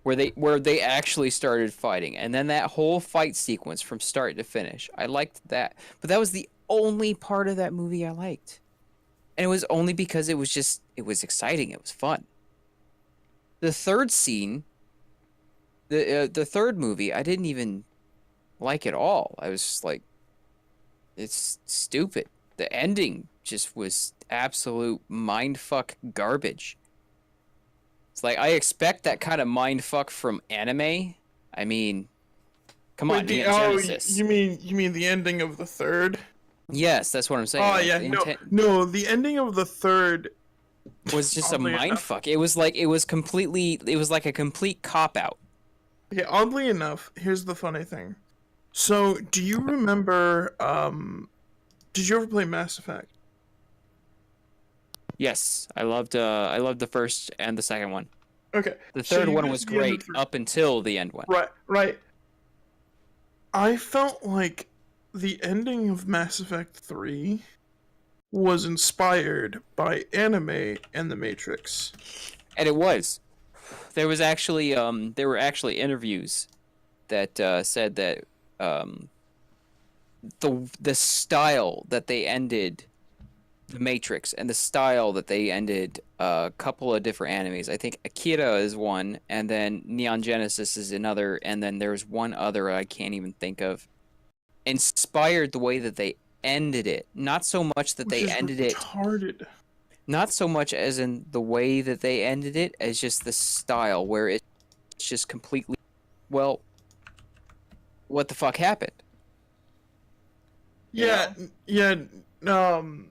where they actually started fighting, and then that whole fight sequence from start to finish. I liked that, but that was the only part of that movie I liked, and it was only because it was exciting, it was fun. The third scene, the third movie, I didn't even like at all. I was just like, it's stupid. The ending just was absolute mindfuck garbage. It's like I expect that kind of mindfuck from anime. I mean, come Wait, on, Neon Genesis. you mean the ending of the third? Yes, that's what I'm saying. Oh Like yeah, the no, intent no, the ending of the third, was just a oddly enough, mindfuck. It was like a complete cop out. okay, oddly enough, here's the funny thing. So, do you remember, did you ever play Mass Effect? Yes, I loved the first and the second one. Okay, The so third you one get was to the end of great three. up until the end one. Right, right. I felt like the ending of Mass Effect 3 was inspired by anime and The Matrix. And it was. There were actually interviews that said that the style that they ended the Matrix and the style that they ended a couple of different animes. I think Akira is one, and then Neon Genesis is another, and then there's one other I can't even think of. Inspired the way that they ended it. Not so much that Which they is ended it, retarded. not so much as in the way that they ended it, as just the style where it's just completely, well, what the fuck happened? You Yeah, know? yeah,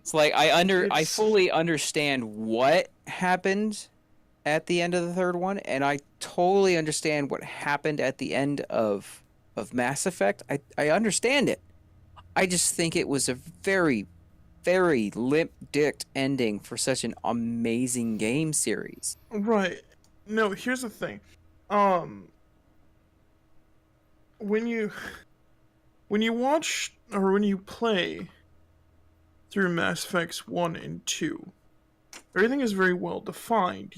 It's like I it's fully understand what happened at the end of the third one, and I totally understand what happened at the end of Mass Effect. I understand it. I just think it was a very, very limp-dicked ending for such an amazing game series. right. No, here's the thing. Um, when you watch or when you play through Mass Effects 1 and 2, everything is very well defined.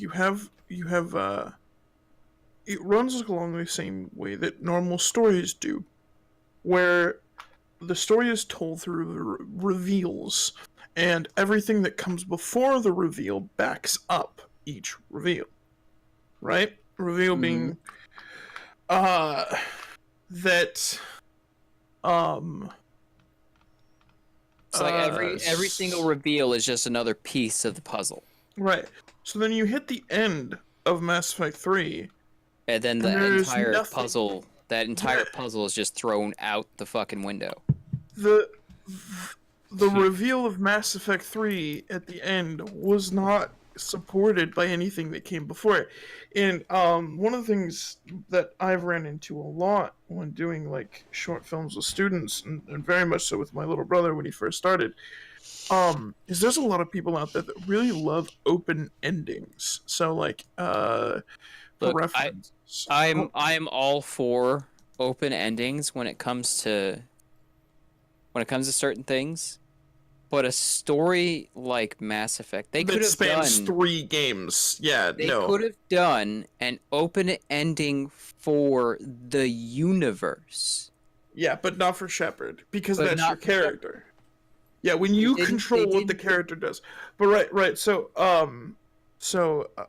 It runs along the same way that normal stories do, where the story is told through the reveals, and everything that comes before the reveal backs up each reveal. Right? Reveal Mm-hmm. being uh that um It's like every single reveal is just another piece of the puzzle. right. So then you hit the end of Mass Effect 3 And then and there's nothing. that Yeah, entire puzzle is just thrown out the fucking window. the the reveal of Mass Effect 3 at the end was not supported by anything that came before it. And one of the things that I've ran into a lot when doing like short films with students, and very much so with my little brother when he first started, is there's a lot of people out there that really love open endings. So like for Look, reference, I'm all for open endings when it comes to certain things, but a story like Mass Effect, that spans 3 games. Yeah, they no. could have done an open ending for the universe, Yeah, but not for Shepard because but that's your not for Shepard. character. Yeah, when you They control what the didn't do character does. But right. So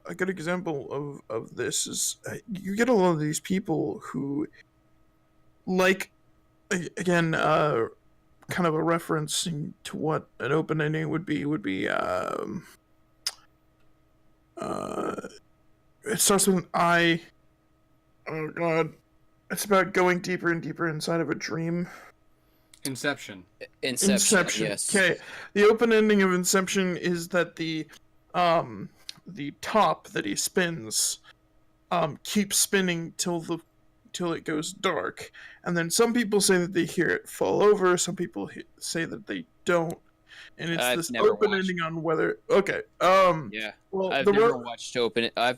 a good example of this is you get a lot of these people who like again kind of a reference to what an open ending would be uh it starts with an I. Oh god. It's about going deeper and deeper inside of a dream. Inception. Inception, Inception. yes. Okay. The open ending of Inception is that the top that he spins keeps spinning till it goes dark. And then some people say that they hear it fall over, some people say that they don't. And it's I've this never open watched. ending on whether okay. Yeah, Well, the I've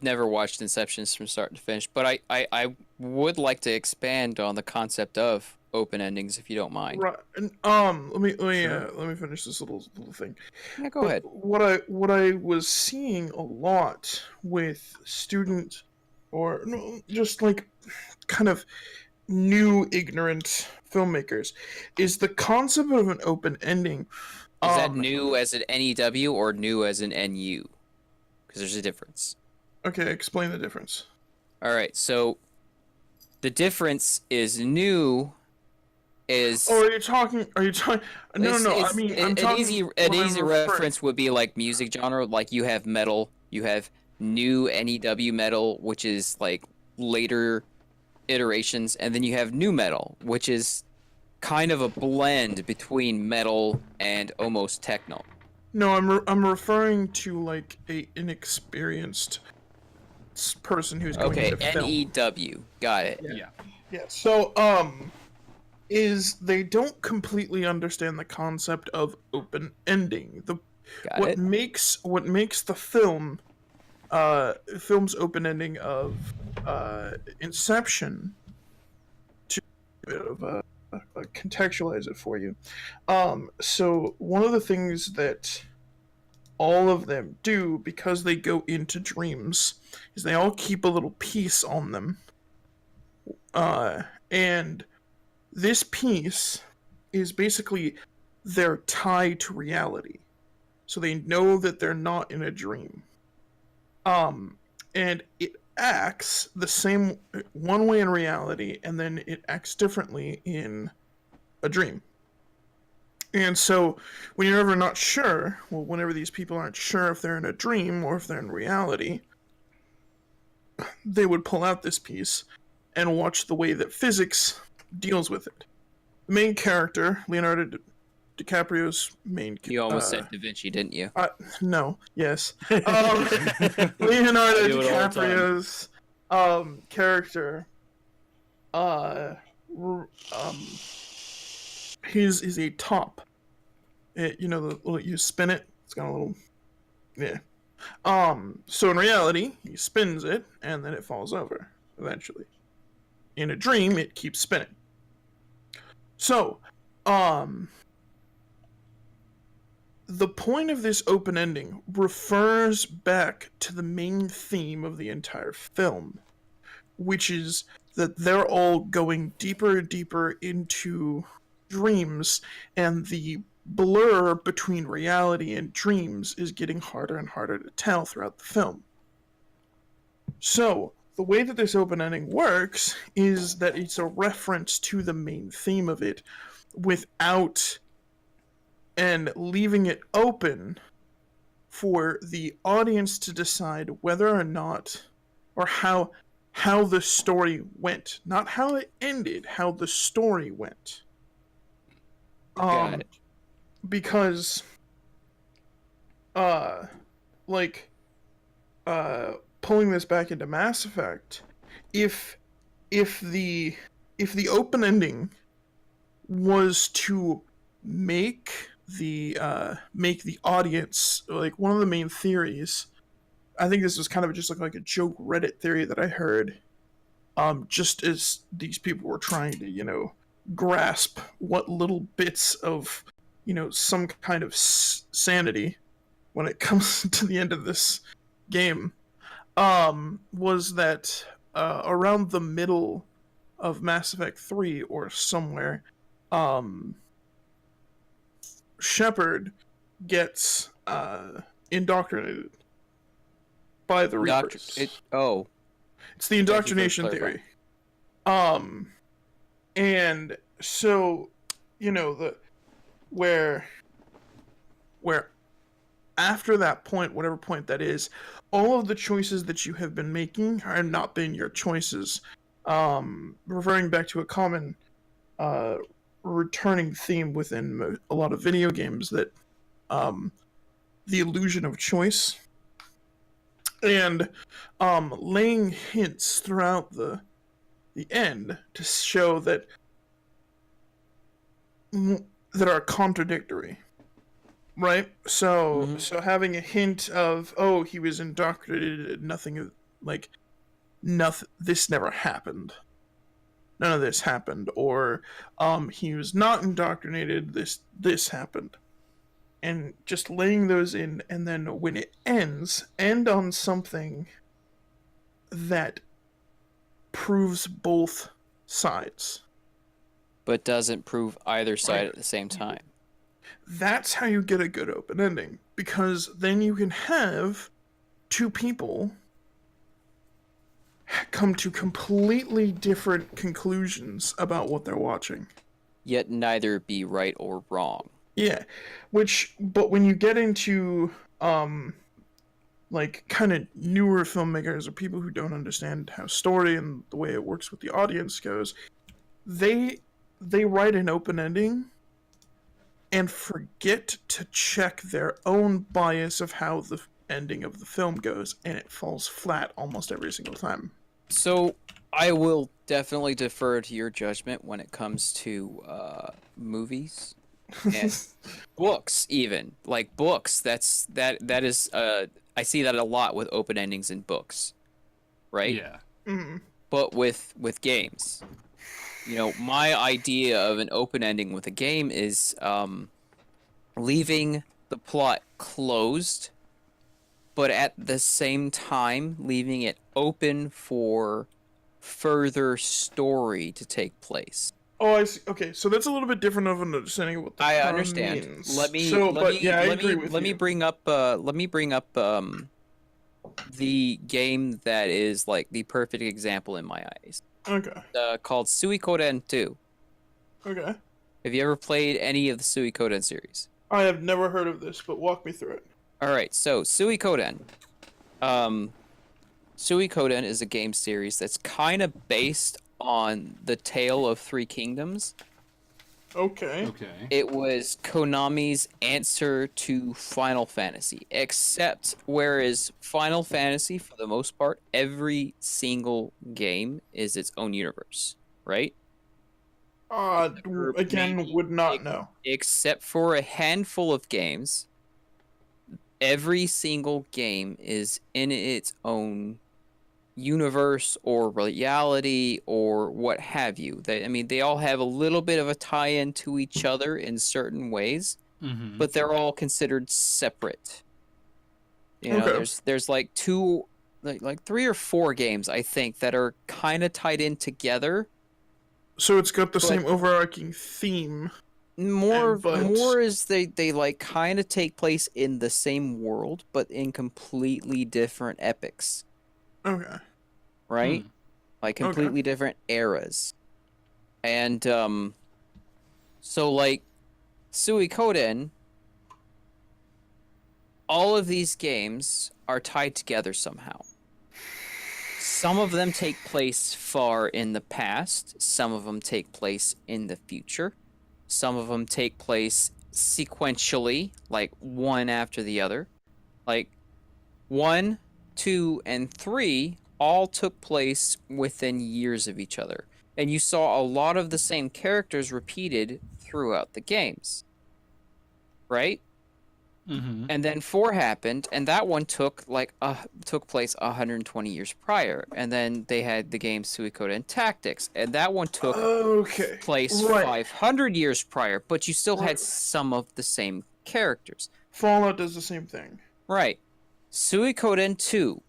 never watched Inception from start to finish, but I would like to expand on the concept of open endings if you don't mind. right, and, Sure. let me finish this little thing. Yeah, go But ahead. what I was seeing a lot with student or no, just like kind of new ignorant filmmakers, is the concept of an open ending. Is that new as an NEW or new as an NU? Because there's a difference. Okay, explain the difference. All right, so the difference is new is Oh, are you talking? Are you talking? No, no, no. I mean, I'm an talking. easy when an I'm easy referring- reference would be like music genre. Like you have metal, you have new NEW metal, which is like later iterations, and then you have new metal, which is kind of a blend between metal and almost techno. No, I'm referring to like a inexperienced person who's going Okay, into film. NEW, got it. Yeah. Yeah. So, is they don't completely understand the concept of open ending. Got it. What makes the film's open ending of Inception, to contextualize it for you. So one of the things that all of them do, because they go into dreams, is they all keep a little piece on them. And this piece is basically their tie to reality. So they know that they're not in a dream. And it acts the same one way in reality, and then it acts differently in a dream. And so, when you're ever not sure, well, whenever these people aren't sure if they're in a dream or if they're in reality, they would pull out this piece and watch the way that physics deals with it. The main character, Leonardo DiCaprio's main. You almost said Da Vinci, didn't you? No. Yes. Leonardo I do it all the time. DiCaprio's character. His is a top. You spin it. It's got a little. Yeah. So in reality, he spins it and then it falls over eventually. In a dream, it keeps spinning. So, the point of this open ending refers back to the main theme of the entire film, which is that they're all going deeper and deeper into dreams, and the blur between reality and dreams is getting harder and harder to tell throughout the film. So, the way that this open ending works is that it's a reference to the main theme of it without and leaving it open for the audience to decide whether or not or how the story went. Not how it ended, how the story went. Got it. Because pulling this back into Mass Effect, if the open ending was to make the audience, like, one of the main theories, I think this was kind of just like a joke Reddit theory that I heard, just as these people were trying to grasp what little bits of some kind of sanity when it comes to the end of this game, was that around the middle of Mass Effect 3 or somewhere, Shepard gets indoctrinated by the Reapers. It's the indoctrination theory. And so, where after that point, whatever point that is, all of the choices that you have been making have not been your choices. Referring back to a common returning theme within a lot of video games, that the illusion of choice, and laying hints throughout the end to show that are contradictory, right? So having a hint of, oh, he was indoctrinated, nothing, this never happened, none of this happened, or he was not indoctrinated, this happened, and just laying those in, and then when it ends, end on something that proves both sides. but doesn't prove either side at the same time. That's how you get a good open ending, because then you can have two people come to completely different conclusions about what they're watching. Yet neither be right or wrong. Yeah, but when you get into like kind of newer filmmakers or people who don't understand how story and the way it works with the audience goes, they write an open ending and forget to check their own bias of how the ending of the film goes, and it falls flat almost every single time. So I will definitely defer to your judgment when it comes to movies and books, even like books. That is I see that a lot with open endings in books, right? Yeah. Mm. But with games, my idea of an open ending with a game is leaving the plot closed, but at the same time leaving it open for further story to take place. Oh, I see. Okay, so that's a little bit different of an understanding of what the I term understand. means. Let me I agree with let you. me bring up the game that is like the perfect example in my eyes. Okay. Called Suikoden 2. Okay. Have you ever played any of the Suikoden series? I have never heard of this, but walk me through it. All right, so Suikoden. Suikoden is a game series that's kind of based on the Tale of Three Kingdoms. Okay. Okay. It was Konami's answer to Final Fantasy, except whereas Final Fantasy, for the most part, every single game is its own universe, right? Again, Maybe would not know. Except for a handful of games, every single game is in its own universe or reality or what have you. They all have a little bit of a tie-in to each other in certain ways, Mm-hmm. but they're all considered separate. Okay. There's like like 3 or 4 games I think that are kind of tied in together. So it's got the But- same overarching theme. More But- is they like kind of take place in the same world but in completely different epics, Okay. right? Like Okay. completely different eras. And so like Suikoden, all of these games are tied together somehow. Some of them take place far in the past, some of them take place in the future. Some of them take place sequentially, like one after the other. Like 1, 2, and 3 all took place within years of each other. And you saw a lot of the same characters repeated throughout the games. Right? Mm-hmm. And then 4 happened, and that one took place 120 years prior. And then they had the game Suikoden Tactics, and that one took Okay. place Right. 500 years prior, but you still had Right. some of the same characters. Fallout does the same thing. Right. Suikoden 2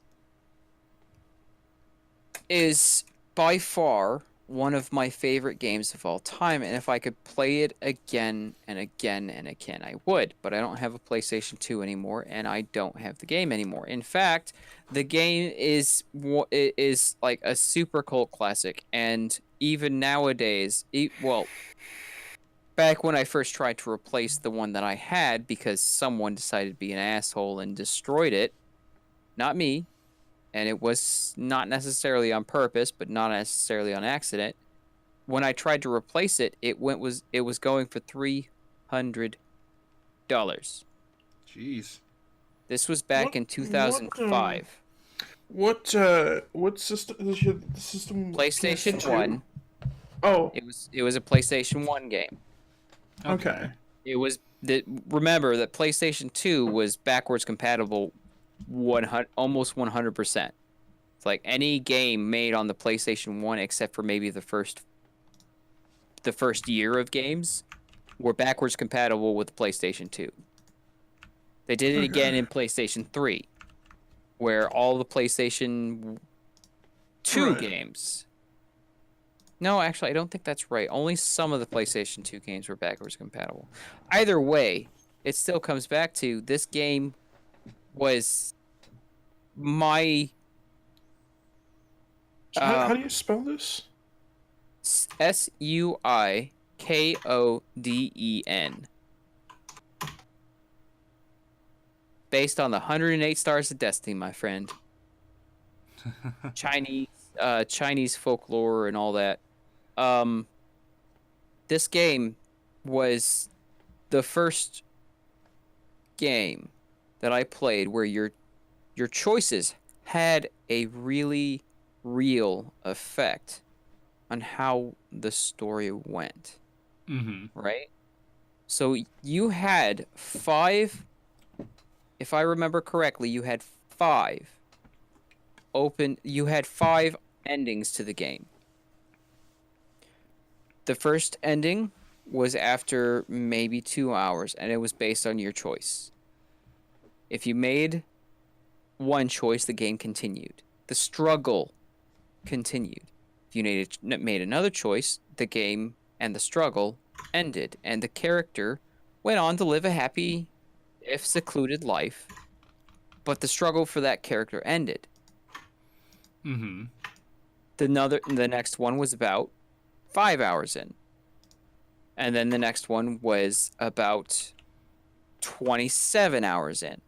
is by far one of my favorite games of all time, and if I could play it again and again and again, I would. But I don't have a PlayStation 2 anymore, and I don't have the game anymore. In fact, the game is like a super cult classic, and even nowadays, back when I first tried to replace the one that I had because someone decided to be an asshole and destroyed it, not me, and it was not necessarily on purpose, but not necessarily on accident. When I tried to replace it, it was going for $300. Jeez. This was back in 2005. What system is the system? PlayStation PS2? 1. Oh, It was a PlayStation 1 game. Okay. Remember that PlayStation 2 was backwards compatible almost 100%. It's like any game made on the PlayStation 1 except for maybe the first year of games were backwards compatible with the PlayStation 2. They did it again in PlayStation 3, where all the PlayStation 2 Right. games No, actually, I don't think that's right. Only some of the PlayStation 2 games were backwards compatible. Either way, it still comes back to this game was my How um, do you spell this? Suikoden, based on the 108 stars of Destiny, my friend. Chinese, Chinese folklore and all that. Um, this game was the first game that I played where your choices had a really real effect on how the story went, Mm-hmm. right? So you had five, if I remember correctly, you had five endings to the game. The first ending was after maybe 2 hours, and it was based on your choice. If you made one choice, the game continued. The struggle continued. If you made another choice, the game and the struggle ended, and the character went on to live a happy, if secluded life, but the struggle for that character ended. Mm-hmm. The next one was about 5 hours in, and then the next one was about 27 hours in.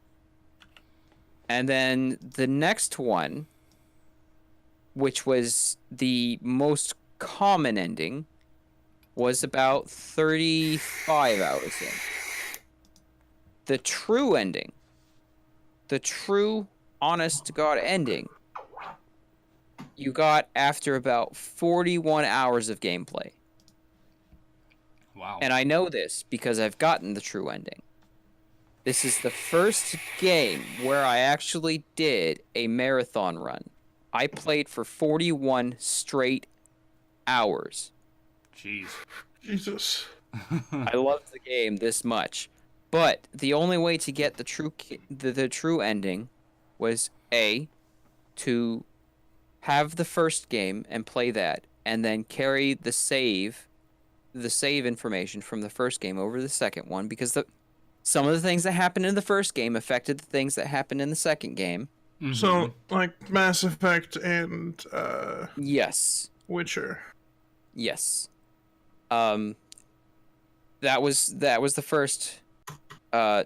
And then the next one, which was the most common ending, was about 35 hours in. The true ending, the true honest to God ending, you got after about 41 hours of gameplay. Wow. And I know this because I've gotten the true ending. This is the first game where I actually did a marathon run. I played for 41 straight hours. Jeez. Jesus. I loved the game this much. But the only way to get the true ending was A, to have the first game and play that, and then carry the save information from the first game over to the second one, because some of the things that happened in the first game affected the things that happened in the second game. Mm-hmm. So, like Mass Effect and Yes. Witcher. Yes. That was the first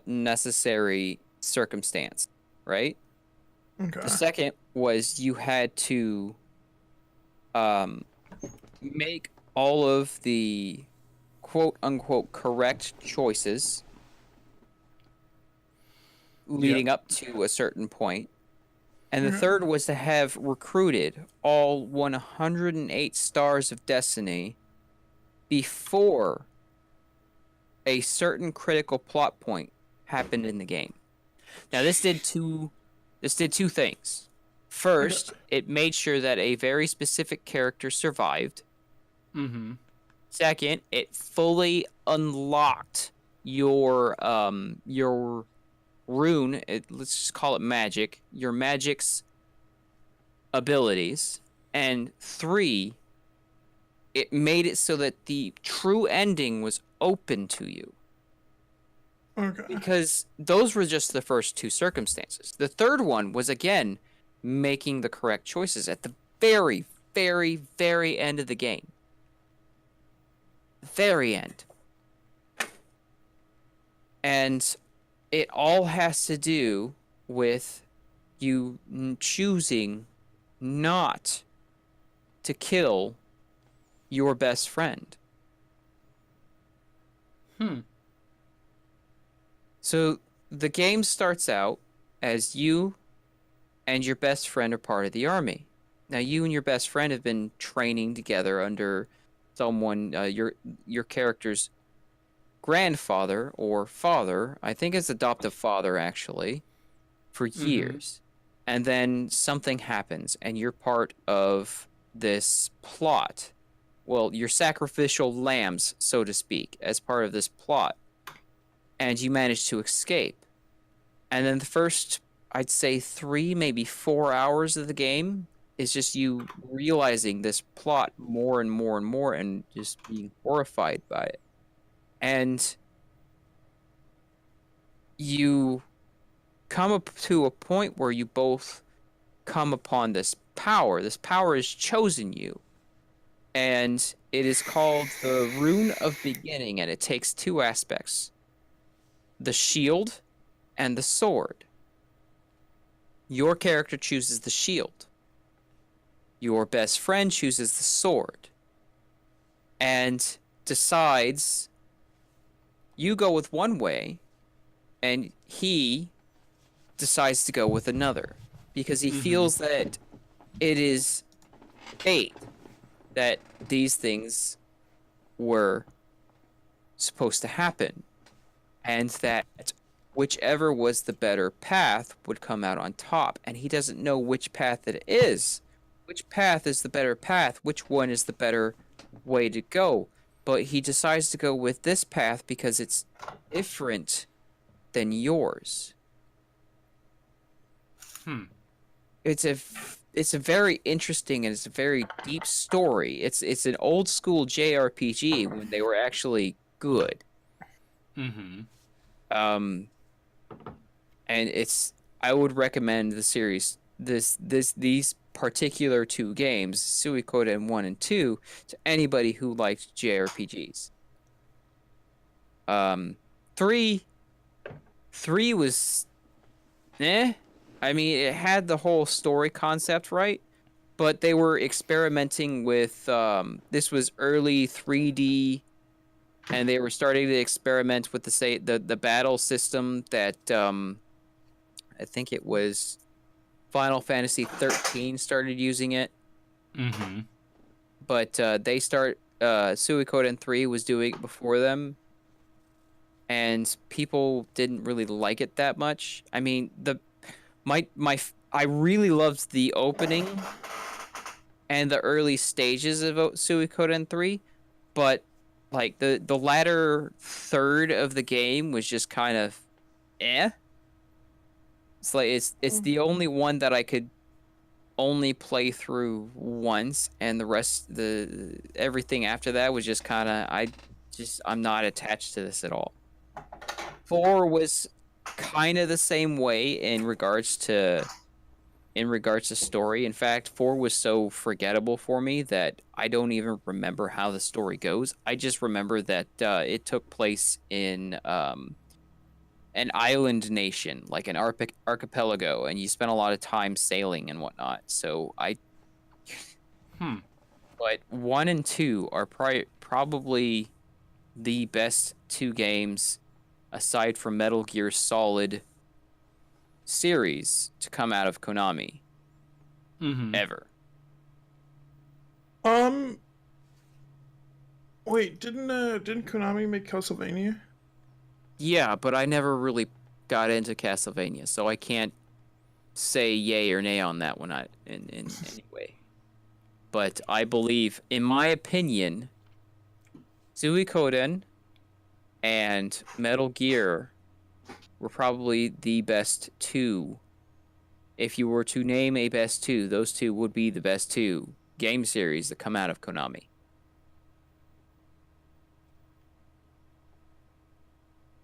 necessary circumstance, right? Okay. The second was you had to make all of the quote unquote correct choices leading up to a certain point. And the third was to have recruited all 108 stars of Destiny before a certain critical plot point happened in the game. Now this did two things. First, it made sure that a very specific character survived. Mm-hmm. Second, it fully unlocked your rune, let's just call it magic, your magic's abilities. And three, it made it so that the true ending was open to you. Okay. Because those were just the first two circumstances. The third one was, again, making the correct choices at the very, very, very end of the game. Very end. And it all has to do with you choosing not to kill your best friend. So the game starts out as you and your best friend are part of the army. Now you and your best friend have been training together under someone, your character's grandfather or father, I think it's adoptive father actually, for years. And then something happens and you're part of this plot. Well, you're sacrificial lambs, so to speak, as part of this plot. And you manage to escape. And then the first, I'd say 3, maybe 4 hours of the game, It's just you realizing this plot more and more and more and just being horrified by it. And you come up to a point where you both come upon this power. This power has chosen you. And it is called the Rune of Beginning, and it takes two aspects: the shield and the sword. Your character chooses the shield. Your best friend chooses the sword. And decides you go with one way, and he decides to go with another. Because he feels that it is fate that these things were supposed to happen, and that whichever was the better path would come out on top, and he doesn't know which path it is. Which path is the better path? Which one is the better way to go? But he decides to go with this path because it's different than yours. It's a very interesting and it's a very deep story. It's an old school JRPG when they were actually good. And I would recommend the series these particular two games, Suikoden 1 and 2, to anybody who likes JRPGs. 3 was I mean, it had the whole story concept right, but they were experimenting with this was early 3D, and they were starting to experiment with the battle system that I think it was Final Fantasy 13 started using it. But Suikoden 3 was doing it before them, and people didn't really like it that much. I mean, I really loved the opening and the early stages of Suikoden 3, but like the latter third of the game was just kind of It's like it's the only one that I could only play through once, and the rest everything after that was just kind of I'm not attached to this at all. 4 was kind of the same way in regards to story. In fact, 4 was so forgettable for me that I don't even remember how the story goes. I just remember that it took place in an island nation, like an archipelago, and you spent a lot of time sailing and whatnot. So But 1 and 2 are probably the best two games aside from Metal Gear Solid series to come out of Konami ever. Wait, didn't Konami make Castlevania? Yeah, but I never really got into Castlevania, so I can't say yay or nay on that one in any way. But I believe, in my opinion, Suikoden and Metal Gear were probably the best two. If you were to name a best two, those two would be the best two game series that come out of Konami.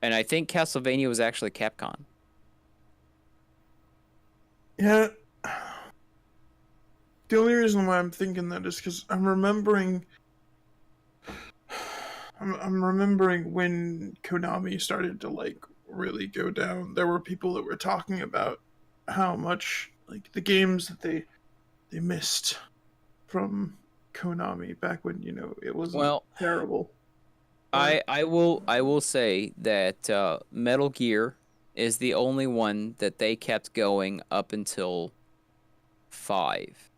And I think Castlevania was actually Capcom. Yeah. The only reason why I'm thinking that is because I'm remembering when Konami started to like really go down. There were people that were talking about how much like the games that they missed from Konami back when it wasn't terrible. I will say that Metal Gear is the only one that they kept going up until 5.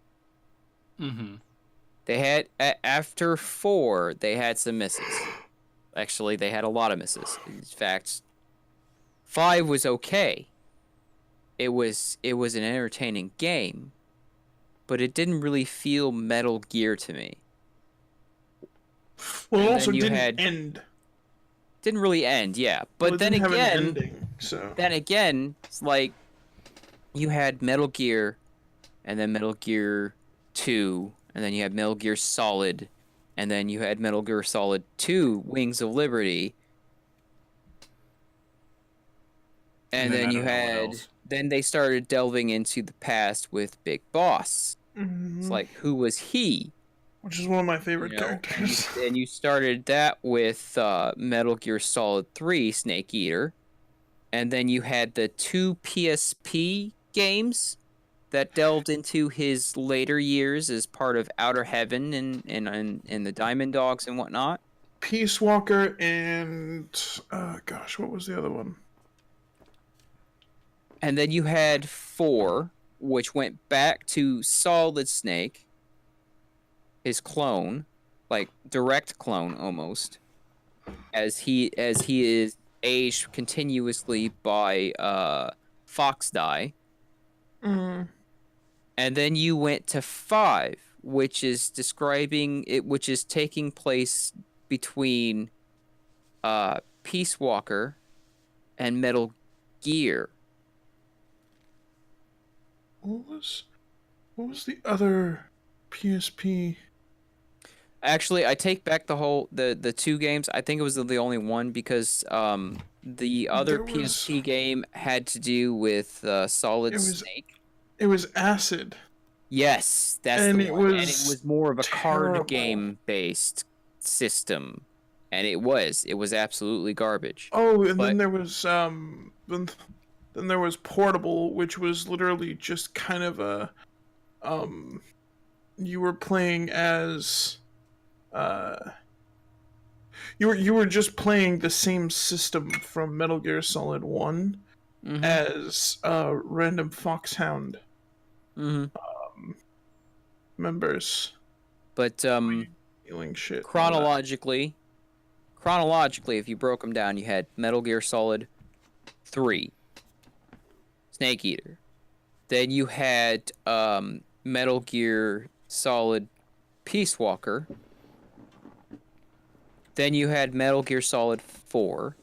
They had after 4 they had some misses. Actually, they had a lot of misses. In fact, 5 was okay. It was an entertaining game, but it didn't really feel Metal Gear to me. Well, it also didn't end. Didn't really end, yeah. But then again, have an ending, so. Then again, it's like you had Metal Gear, and then Metal Gear 2, and then you had Metal Gear Solid, and then you had Metal Gear Solid 2, Wings of Liberty, and then I you don't know what had else. then they started delving into the past with Big Boss. It's Hmm. like, who was he? Which is one of my You favorite know, and you characters. and you started that with Metal Gear Solid 3, Snake Eater, and then you had the 2 PSP games that delved into his later years as part of Outer Heaven and the Diamond Dogs and whatnot. Peace Walker and gosh, what was the other one? And then you had 4, which went back to Solid Snake, his clone, like direct clone almost, as he is aged continuously by Fox Die. Mm, And then you went to 5, which is describing it, which is taking place between Peace Walker and Metal Gear. what was the other PSP? Actually, I take back the 2 games. I think it was the only one because the other There was PSP game had to do with Solid it was Snake. it was Acid, Yes, that's the and it one. And it was was more of a card terrible. game based system. And it was absolutely garbage. Oh, and then But there was then there was Portable, which was literally just kind of a um you were playing as uh you were just playing the same system from Metal Gear Solid 1 mhm, as random Foxhound mhm. members But stealing shit and all that. chronologically, if you broke them down, you had Metal Gear Solid 3, Snake Eater. Then you had Metal Gear Solid Peace Walker. Then you had Metal Gear Solid 4.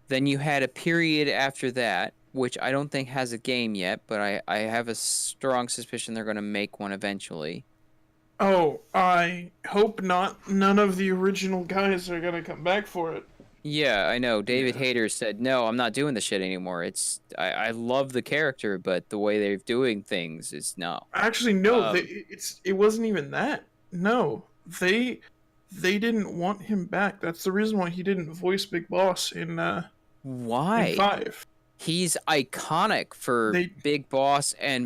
Then you had a period after that, which I don't think has a game yet, but I have a strong suspicion they're going to make one eventually. Oh, I hope not. None of the original guys are gonna come back for it. Yeah, I know. David Yeah. Hayter said, "No, I'm not doing the shit anymore. I love the character, but the way they're doing things is no." Actually, no. Um, It wasn't even that. No, they didn't want him back. That's the reason why he didn't voice Big Boss in why? 5. He's iconic for They Big Boss and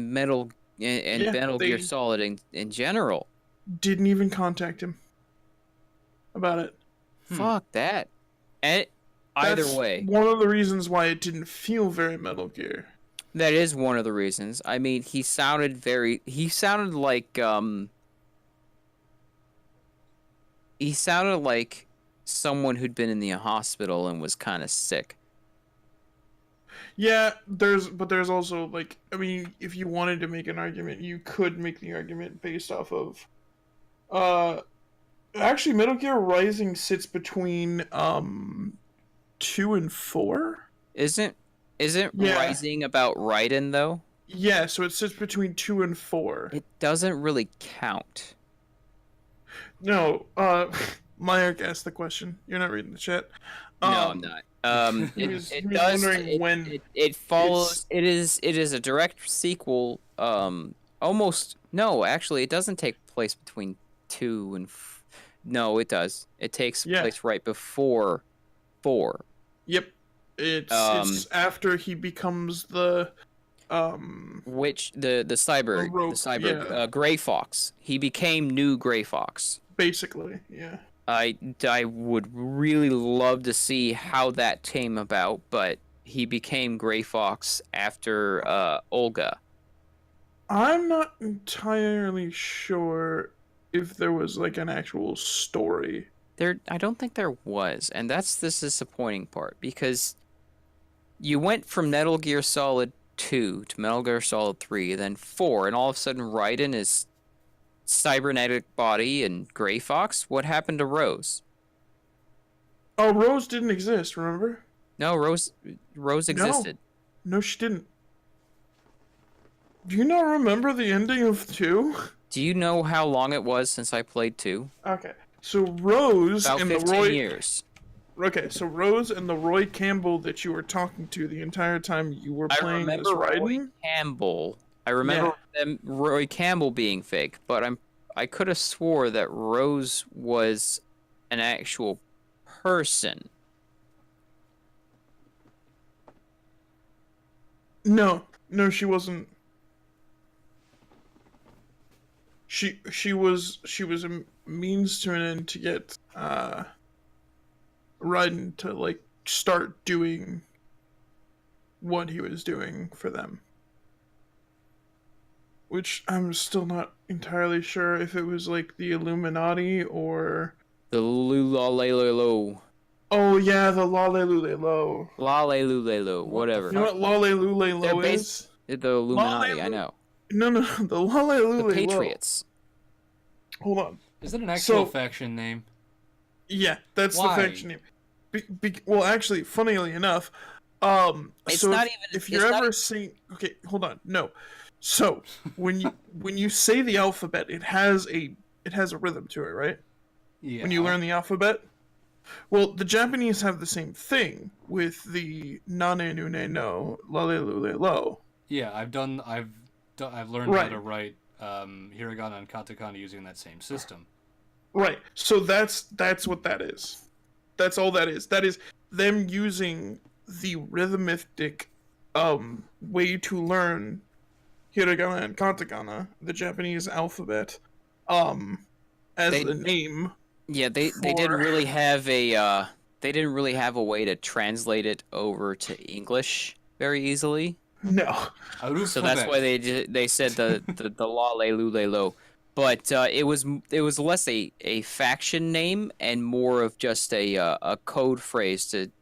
yeah, Metal Gear they Solid in general. didn't even contact him about it. Fuck that. And either That's way, one of the reasons why it didn't feel very Metal Gear. that is one of the reasons. I mean, he sounded like someone who'd been in the hospital and was kind of sick. Yeah, there's also like I mean, if you wanted to make an argument, you could make the argument based off of uh actually Metal Gear Rising sits between 2 and 4. Isn't isn't Yeah. Rising about Raiden though? Yeah, so it sits between 2 and 4. It doesn't really count. No, Myrick asked the question. You're not reading the chat. No, I'm not. He was It does wondering when it follows. it's It is a direct sequel. Almost no, actually, it doesn't take place between 2 and. No, it does. It takes yeah. place right before 4. Yep. It's after he becomes the Which the cyber rogue, yeah. Gray Fox. He became new Gray Fox. Basically, yeah. I would really love to see how that came about, but he became Gray Fox after Olga. I'm not entirely sure if there was like an actual story. I don't think there was, and that's the disappointing part because you went from Metal Gear Solid 2 to Metal Gear Solid 3, then 4, and all of a sudden Raiden is cybernetic body and Gray Fox. What happened to Rose? Oh, Rose didn't exist, remember? No, Rose existed. No, she didn't. Do you not remember the ending of 2? Do you know how long it was since I played 2? Okay. So Rose About and the 15 Roy. years. Okay, so Rose and the Roy Campbell that you were talking to the entire time you were I playing as remember Roy Raiden. Campbell. I remember Roy Campbell being fake, but I could have swore that Rose was an actual person. No, she wasn't. She was a means to an end to get Raiden to like start doing what he was doing for them. Which I'm still not entirely sure if it was like the Illuminati or. The Lulalelo. Oh yeah, the Lalelulelo. Lalelulelo, What the whatever. You know what Lalelulelo They're is? The Illuminati, I know. No, the The Lalelulelo. Patriots. Hold on. Is it an actual So- faction name? Yeah, that's Why? the faction name. Well, actually, funnily enough, It's so not if, even- if you're it's not ever seeing, okay, hold on, no. So when you say the alphabet, it has a rhythm to it, right? Yeah. When you learn the alphabet. Well, the Japanese have the same thing with the nane nune no lalelule lo. Yeah, I've learned how Right. to write hiragana and katakana using that same system. Right. So that's what that is. That's all that is. That is them using the rhythmic way to learn hiragana and katakana, the Japanese alphabet, as They- the name. Yeah, they didn't For- really have a way to translate it over to English very easily. No. So that's why they said the la le lu le lo, but it was less a faction name and more of just a code phrase to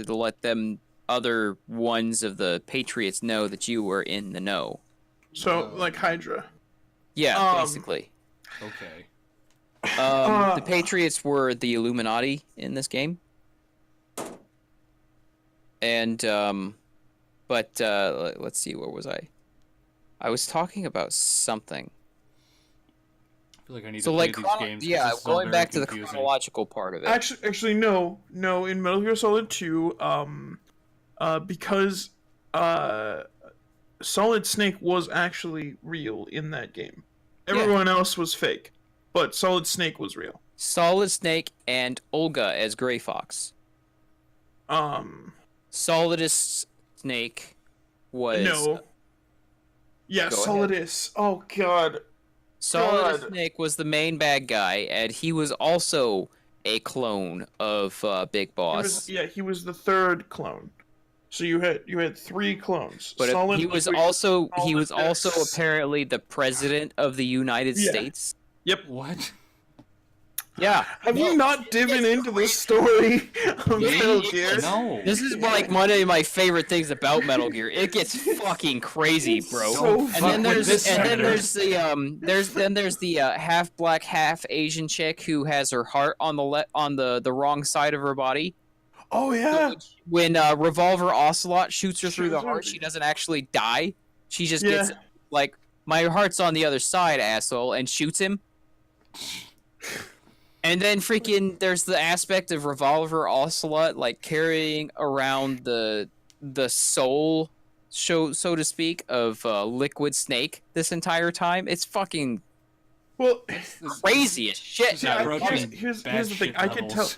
let them other ones of the Patriots know that you were in the know. So like Hydra. Yeah, basically. Okay. The Patriots were the Illuminati in this game, and but let's see, where was I? I was talking about something. I feel like I need So to play like, these games. 'cause yeah, this is all going very back to the confusing. chronological part of it. Actually, no. In Metal Gear Solid 2, because Solid Snake was actually real in that game. Everyone else was fake, but Solid Snake was real. Solid Snake and Olga as Gray Fox. Solidus Snake was No. Yeah, Go Solidus. Oh God. Solidus God. Snake was the main bad guy, and he was also a clone of Big Boss. He was the third clone. So you had 3 clones. But Solid he was Liquid, also Solidus. apparently the president of the United Yeah. States. Yep. What? Yeah. Have you not diving into the story of Metal Gear? No. This is like one of my favorite things about Metal Gear. It gets fucking crazy, bro. So Don't And fuck then with there's this and then senator. there's the half black, half Asian chick who has her heart on the wrong side of her body. Oh yeah. When Revolver Ocelot shoots her through the Shoots her. heart, she doesn't actually die. She just Yeah. gets like, my heart's on the other side, asshole, and shoots him. And then freaking there's the aspect of Revolver Ocelot like carrying around the soul, so to speak, of Liquid Snake this entire time. It's fucking Well, crazy as shit. This is yeah, approaching here's bad the thing. shit I levels.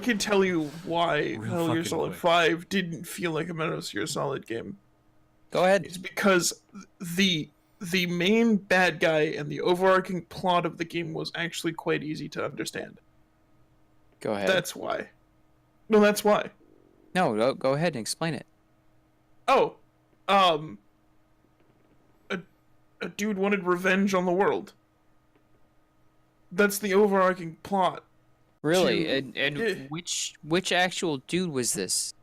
can tell you why Real Metal Gear fucking Solid quick. 5 didn't feel like a Metal Gear Solid game. Go ahead. It's because the main bad guy and the overarching plot of the game was actually quite easy to understand. Go ahead. That's why. No, that's why. No, go ahead and explain it. Oh, a dude wanted revenge on the world. That's the overarching plot. Really? To- And yeah. which actual dude was this?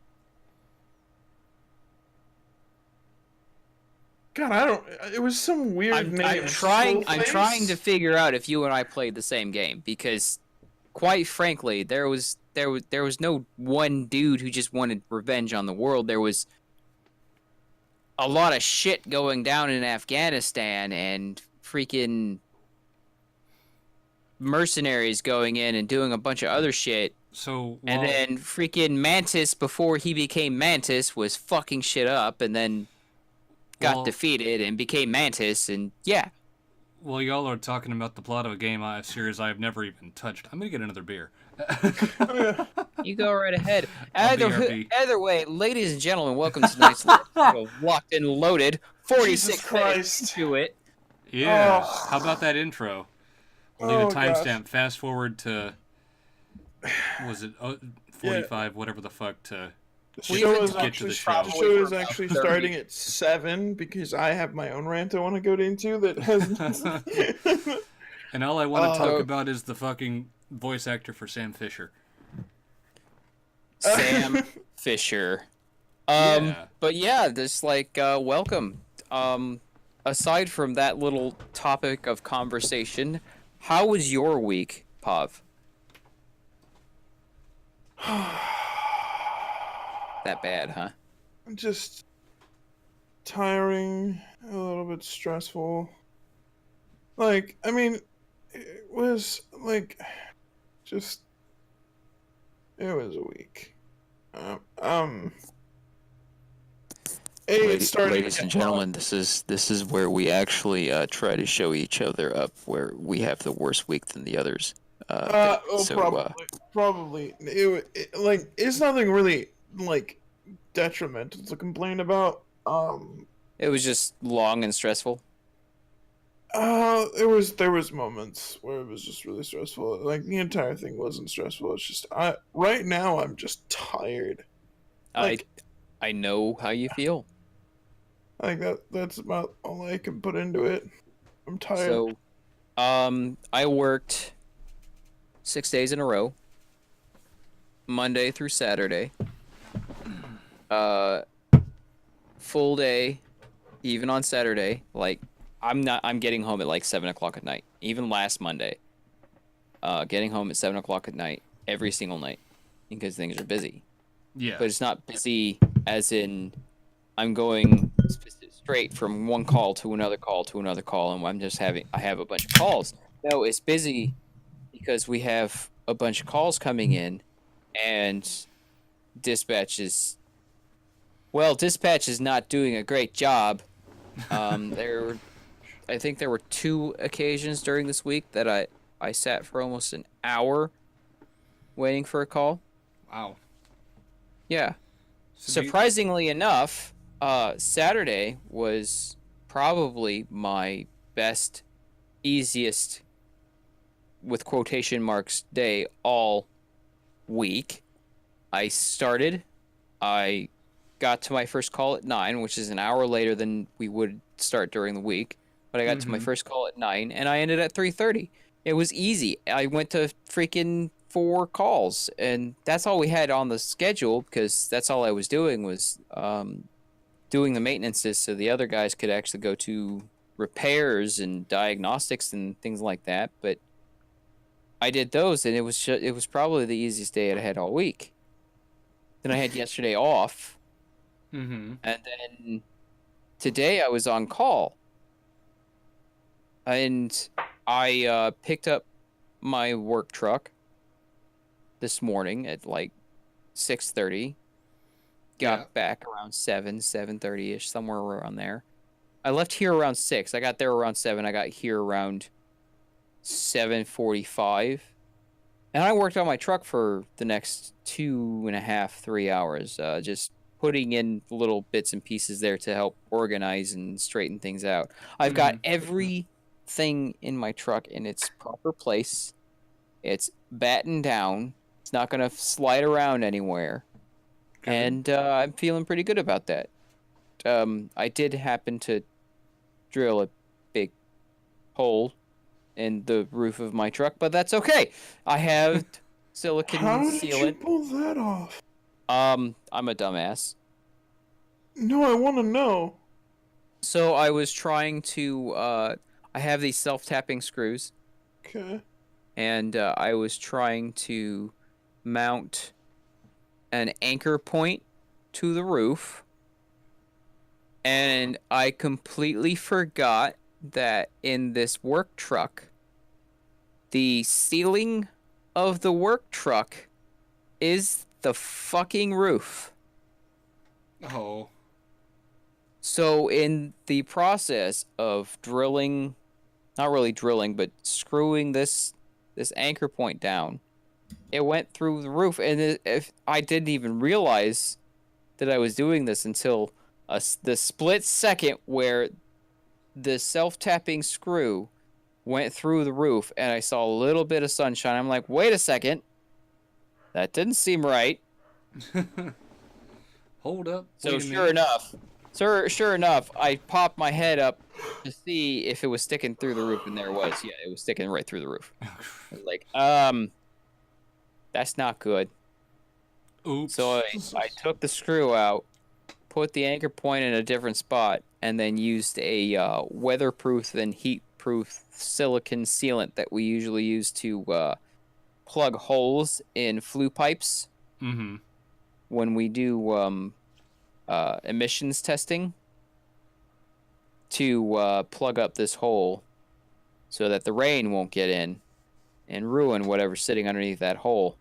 God, I don't. It was some weird name. I'm trying Skullface? to figure out if you and I played the same game, because quite frankly, there was no one dude who just wanted revenge on the world. There was a lot of shit going down in Afghanistan and freaking mercenaries going in and doing a bunch of other shit. So, And well, then freaking Mantis, before he became Mantis, was fucking shit up and then got well, defeated and became Mantis. And yeah, well, y'all are talking about the plot of a game, a series I've never even touched. I'm gonna get another beer. Oh, yeah. you go right ahead. I'll Either way, ladies and gentlemen, welcome to tonight's episode of Locked and Loaded. 46 Jesus minutes Christ. into it. Yeah. Oh. How about that intro? I'll need a Oh, gosh. timestamp. Fast forward to, was it 45, whatever the fuck, to The We show even is get to actually the show. the show is About actually 30. starting at 7 because I have my own rant I want to go into that has. And all I want to talk So- about is the fucking voice actor for Sam Fisher. Sam Fisher. Yeah. But yeah, this welcome. Aside from that little topic of conversation, how was your week, Pav? That bad, huh? Just tiring, a little bit stressful. Like, I mean, it was like just it was a week. It's starting. Ladies and gentlemen, this is where we actually try to show each other up where we have the worse week than the others. Probably. Like, it's nothing really like detrimental to complain about. It was just long and stressful. There was moments where it was just really stressful. Like, the entire thing wasn't stressful. It's just right now I'm just tired. Like- I know how you feel. Like that's about all I can put into it. I'm tired. So, I worked 6 days in a row, Monday through Saturday. Full day, even on Saturday. Like, I'm getting home at like 7 o'clock at night. Even last Monday, getting home at 7 o'clock at night every single night because things are busy. Yeah. But it's not busy as in I'm going straight from one call to another call to another call, and I have a bunch of calls. No, it's busy because we have a bunch of calls coming in, and dispatch is not doing a great job. I think there were 2 occasions during this week that I sat for almost an hour waiting for a call. Wow. Yeah. So Surprisingly enough, Saturday was probably my best, easiest, with quotation marks, day all week. I got to my first call at 9, which is an hour later than we would start during the week. But I got to my first call at 9, and I ended at 3:30. It was easy. I went to freaking 4 calls, and that's all we had on the schedule because that's all I was doing was doing the maintenances so the other guys could actually go to repairs and diagnostics and things like that. But I did those, and it was probably the easiest day I had all week. Then I had yesterday off, Mm-hmm. and then today I was on call, and I picked up my work truck this morning at like 6:30. Got back around 7:30ish, somewhere around there. I left here around 6. I got there around 7. I got here around 7:45. And I worked on my truck for the next 2.5, 3 hours, just putting in little bits and pieces there to help organize and straighten things out. I've got everything in my truck in its proper place. It's battened down. It's not going to slide around anywhere. Good. And I'm feeling pretty good about that. I did happen to drill a big hole in the roof of my truck, but that's okay. I have silicon How did you sealant. pull that off? I'm a dumbass. No, I want to know. So I was trying to. I have these self-tapping screws, Okay. and I was trying to mount an anchor point to the roof, And I completely forgot that in this work truck, the ceiling of the work truck is the fucking roof. Oh. So in the process of drilling, not really drilling, but screwing this anchor point down, it went through the roof, and if I didn't even realize that I was doing this until the split second where the self-tapping screw went through the roof, and I saw a little bit of sunshine. I'm like, wait a second, that didn't seem right. Hold up. So wait a sure minute. enough, I popped my head up to see if it was sticking through the roof, and there it was. Yeah, it was sticking right through the roof. I was like, that's not good. Oops. So I took the screw out, put the anchor point in a different spot, and then used a weatherproof and heat-proof silicone sealant that we usually use to plug holes in flue pipes Mm-hmm. when we do emissions testing to plug up this hole so that the rain won't get in and ruin whatever's sitting underneath that hole.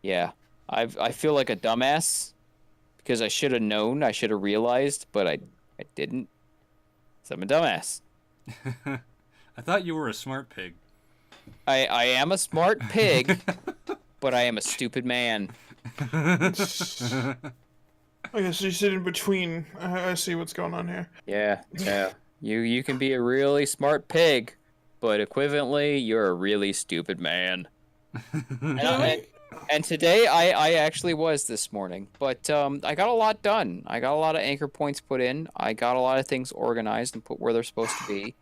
Yeah, I feel like a dumbass because I should have known, I should have realized, but I didn't. So I'm a dumbass. I thought you were a smart pig. I am a smart pig, but I am a stupid man. I guess you sit in between. I see what's going on here. Yeah. You can be a really smart pig, but equivalently, you're a really stupid man. And today I actually was this morning, but I got a lot done. I got a lot of anchor points put in. I got a lot of things organized and put where they're supposed to be.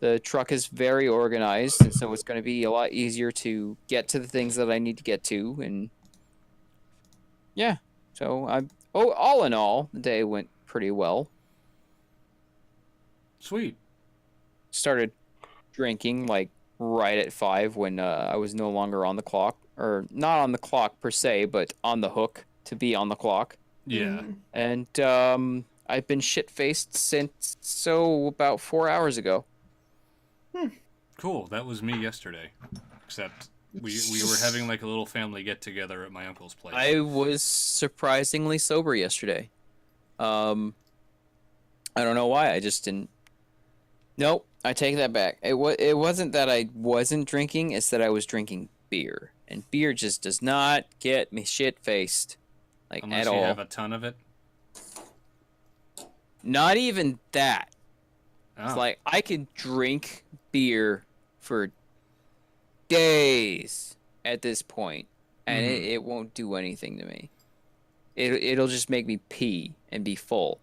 The truck is very organized, and so it's going to be a lot easier to get to the things that I need to get to. And yeah, so all in all, the day went pretty well. Sweet. Started drinking like right at 5 when I was no longer on the clock, or not on the clock per se, but on the hook to be on the clock. Yeah. And I've been shit-faced since about 4 hours ago. Cool. That was me yesterday. Except we were having like a little family get together at my uncle's place. I was surprisingly sober yesterday. I don't know why. I just didn't. Nope, I take that back. It wasn't that I wasn't drinking. It's that I was drinking beer, and beer just does not get me shit-faced, like Unless at you all. have a ton of it. Not even that. Oh. It's like I could drink beer for days at this point, and it won't do anything to me. It'll just make me pee and be full.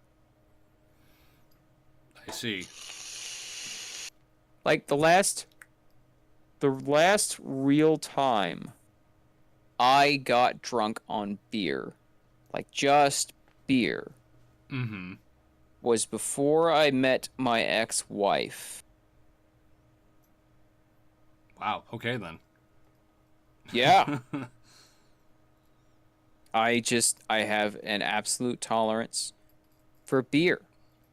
I see. Like the last real time I got drunk on beer, like just beer, Mm-hmm. was before I met my ex-wife. Wow. Okay then. Yeah. I have an absolute tolerance for beer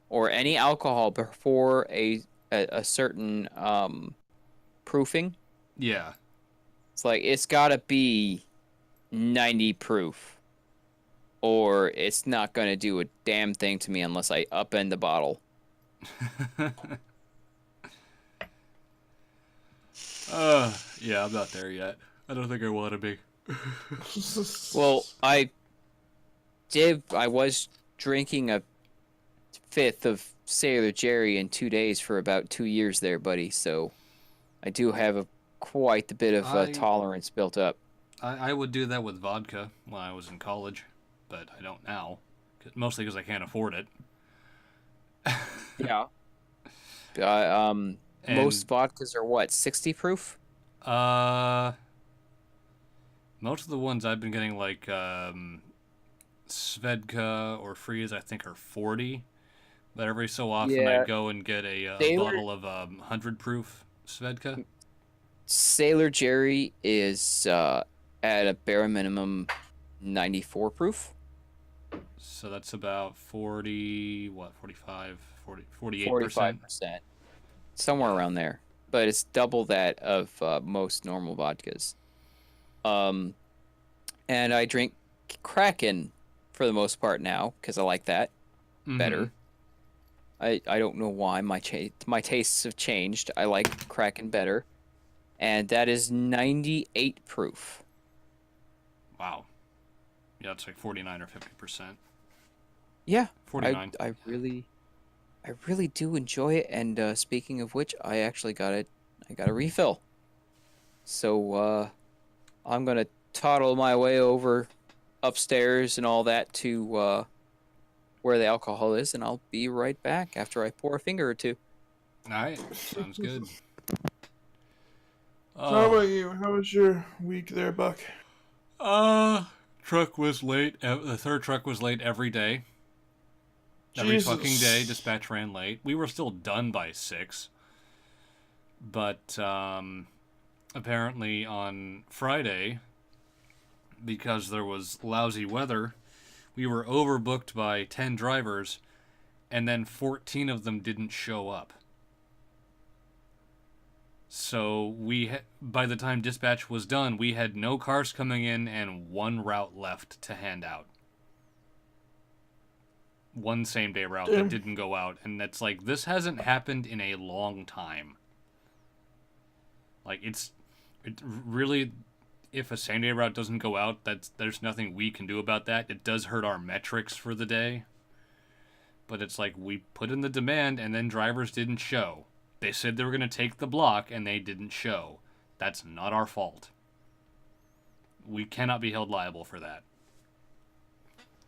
or any alcohol before a certain proofing. Yeah. It's like it's gotta be 90 proof, or it's not gonna do a damn thing to me unless I upend the bottle. Yeah, I'm not there yet. I don't think I want to be. Well, I was drinking a fifth of Sailor Jerry in 2 days for about 2 years there, buddy. So I do have quite a bit of tolerance built up. I would do that with vodka when I was in college, but I don't now. Mostly because I can't afford it. Yeah. Most vodkas are what, 60 proof? Most of the ones I've been getting, like Svedka or Freeze, I think are 40. But every so often I go and get a bottle of 100 proof Svedka. Sailor Jerry is at a bare minimum 94 proof. So that's about 40, what, 45, 40, 48%? 45%, somewhere around there. But it's double that of most normal vodkas. Um, and I drink Kraken for the most part now because I like that Mm-hmm. better. I don't know why my tastes have changed. I like Kraken better, and that is 98 proof. Wow. Yeah, it's like 49 or 50%. Yeah, 49. I really do enjoy it. And speaking of which, I got a refill. So I'm gonna toddle my way over upstairs and all that to where the alcohol is, and I'll be right back after I pour a finger or two. All right. Sounds good. So how about you? How was your week there, Buck? Truck was late. The third truck was late every day. Every Jesus. fucking day, dispatch ran late. We were still done by 6. But apparently on Friday, because there was lousy weather, we were overbooked by 10 drivers, and then 14 of them didn't show up. So by the time dispatch was done, we had no cars coming in and one route left to hand out. One same-day route that didn't go out, and that's like, this hasn't happened in a long time. Like, it really, if a same-day route doesn't go out, there's nothing we can do about that. It does hurt our metrics for the day. But it's like, we put in the demand, and then drivers didn't show. They said they were going to take the block, and they didn't show. That's not our fault. We cannot be held liable for that.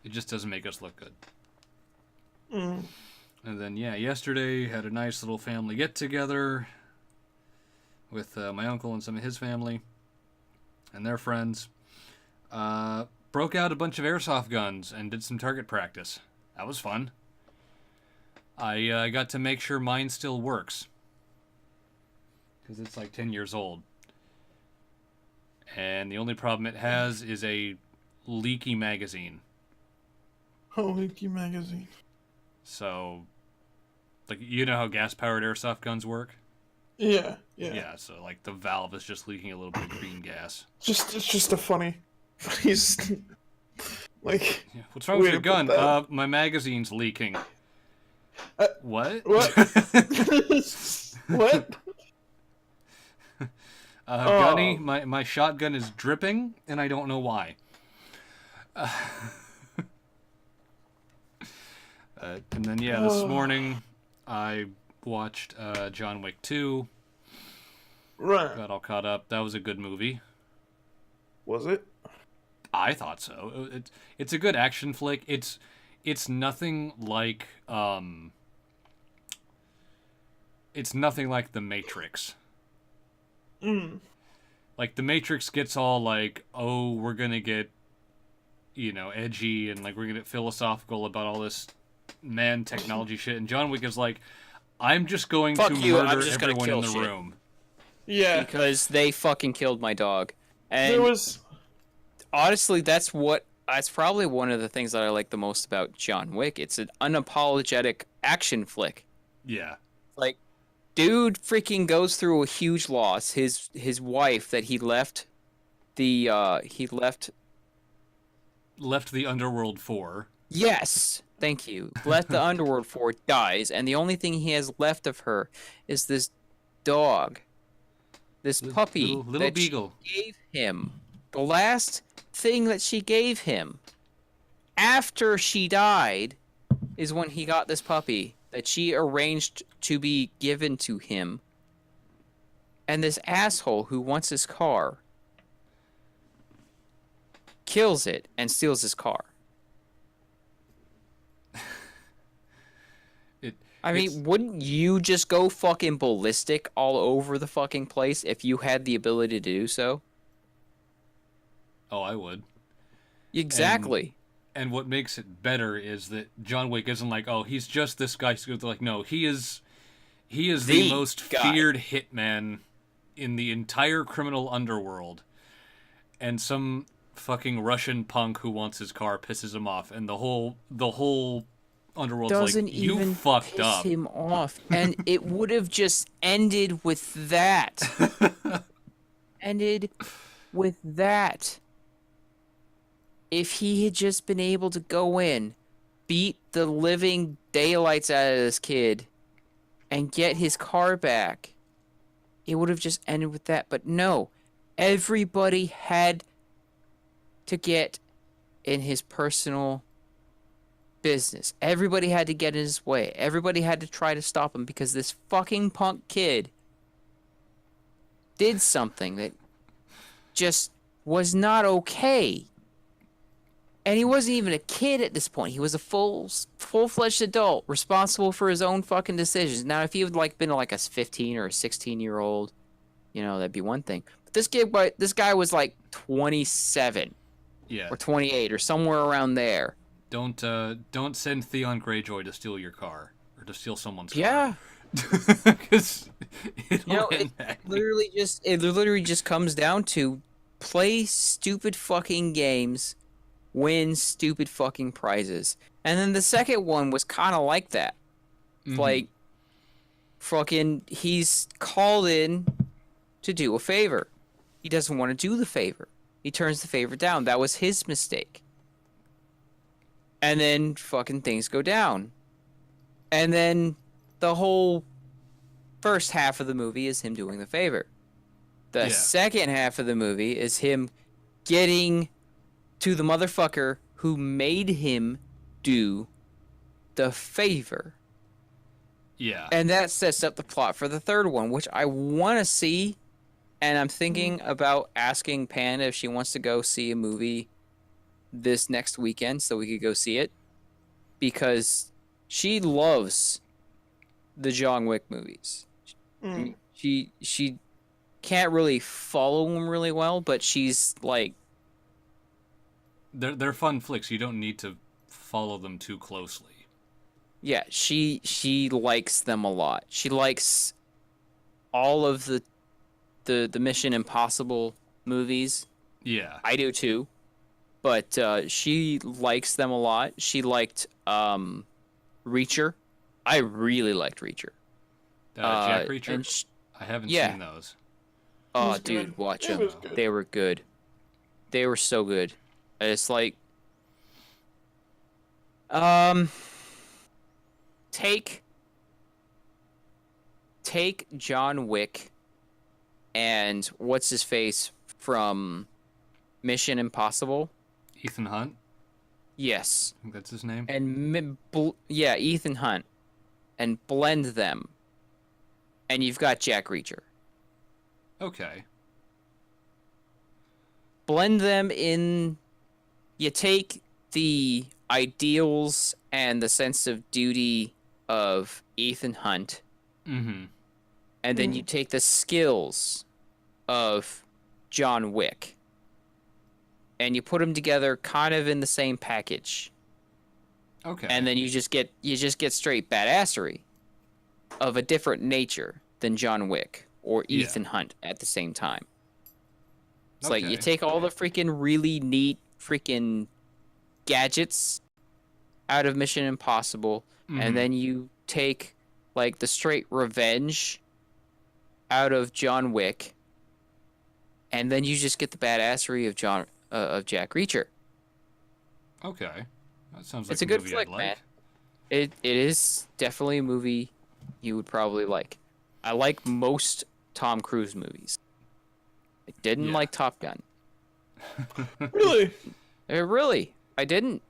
It just doesn't make us look good. Mm. And then, yeah, yesterday had a nice little family get-together with my uncle and some of his family and their friends. Broke out a bunch of airsoft guns and did some target practice. That was fun. I got to make sure mine still works, because it's like 10 years old. And the only problem it has is a leaky magazine. Oh, leaky magazine. So, like, you know how gas-powered airsoft guns work? Yeah. Yeah, so, like, the valve is just leaking a little bit of green gas. It's just a funny like... Yeah. What's wrong with your gun? My magazine's leaking. What? What? Gunny, my shotgun is dripping, and I don't know why. And then, yeah, this morning I watched John Wick 2. Right. Got all caught up. That was a good movie. Was it? I thought so. It's a good action flick. It's nothing like it's nothing like The Matrix. Like, The Matrix gets all like, oh, we're gonna get, edgy, and like we're gonna get philosophical about all this man technology shit, and John Wick is like, I'm just going to murder everyone in the room. Yeah. Because they fucking killed my dog. And there was... honestly, that's probably one of the things that I like the most about John Wick. It's an unapologetic action flick. Yeah. Like, dude freaking goes through a huge loss. His wife that he left the underworld for. Yes, thank you. Left the underworld for, dies, and the only thing he has left of her is this dog. This puppy little beagle she gave him. The last thing that she gave him after she died is when he got this puppy that she arranged to be given to him. And this asshole who wants his car kills it and steals his car. I mean, wouldn't you just go fucking ballistic all over the fucking place if you had the ability to do so? Oh, I would. Exactly. And what makes it better is that John Wick isn't like, oh, he's just this guy. Like, no, he is the most feared hitman in the entire criminal underworld. And some fucking Russian punk who wants his car pisses him off, and the whole underworld's Doesn't like, you even fucked piss up. him off, and it would have just ended with that. Ended with that. If he had just been able to go in, beat the living daylights out of this kid, and get his car back, it would have just ended with that. But no, everybody had to get in his personal business. Everybody had to get in his way. Everybody had to try to stop him because this fucking punk kid did something that just was not okay. And he wasn't even a kid at this point. He was a full-fledged adult, responsible for his own fucking decisions. Now, if he had like been like a 15 or a 16-year-old, you know, that'd be one thing. But this guy was like 27 Yeah. or 28 or somewhere around there. Don't send Theon Greyjoy to steal your car or to steal someone's car. Yeah. Because You know, it literally just comes down to play stupid fucking games, win stupid fucking prizes. And then the second one was kind of like that. Mhm. Like, fucking, he's called in to do a favor. He doesn't want to do the favor. He turns the favor down. That was his mistake. And then fucking things go down. And then the whole first half of the movie is him doing the favor. The second half of the movie is him getting to the motherfucker who made him do the favor. Yeah. And that sets up the plot for the third one, which I want to see. And I'm thinking about asking Panda if she wants to go see a movie this next weekend so we could go see it. Because she loves the John Wick movies. She can't really follow them really well, but she's like... They're fun flicks. You don't need to follow them too closely. Yeah, she likes them a lot. She likes all of the Mission Impossible movies. Yeah. I do too. But she likes them a lot. She liked Reacher. I really liked Reacher. Jack Reacher? I haven't seen those. Oh, dude, watch them. They were good. They were so good. It's like... Take John Wick and what's his face from Mission Impossible. Ethan Hunt? Yes. I think that's his name. And Ethan Hunt, and blend them, and you've got Jack Reacher. Okay. Blend them in. You take the ideals and the sense of duty of Ethan Hunt, and then you take the skills of John Wick, and you put them together kind of in the same package. Okay. And then you just get straight badassery of a different nature than John Wick or Ethan Hunt at the same time. It's like you take all the freaking really neat freaking gadgets out of Mission Impossible, and then you take like the straight revenge out of John Wick, and then you just get the badassery of Jack Reacher. Okay. That sounds like It's a good movie flick, I'd like. man. It is definitely a movie you would probably like. I like most Tom Cruise movies. I didn't like Top Gun. Really? Really, I didn't.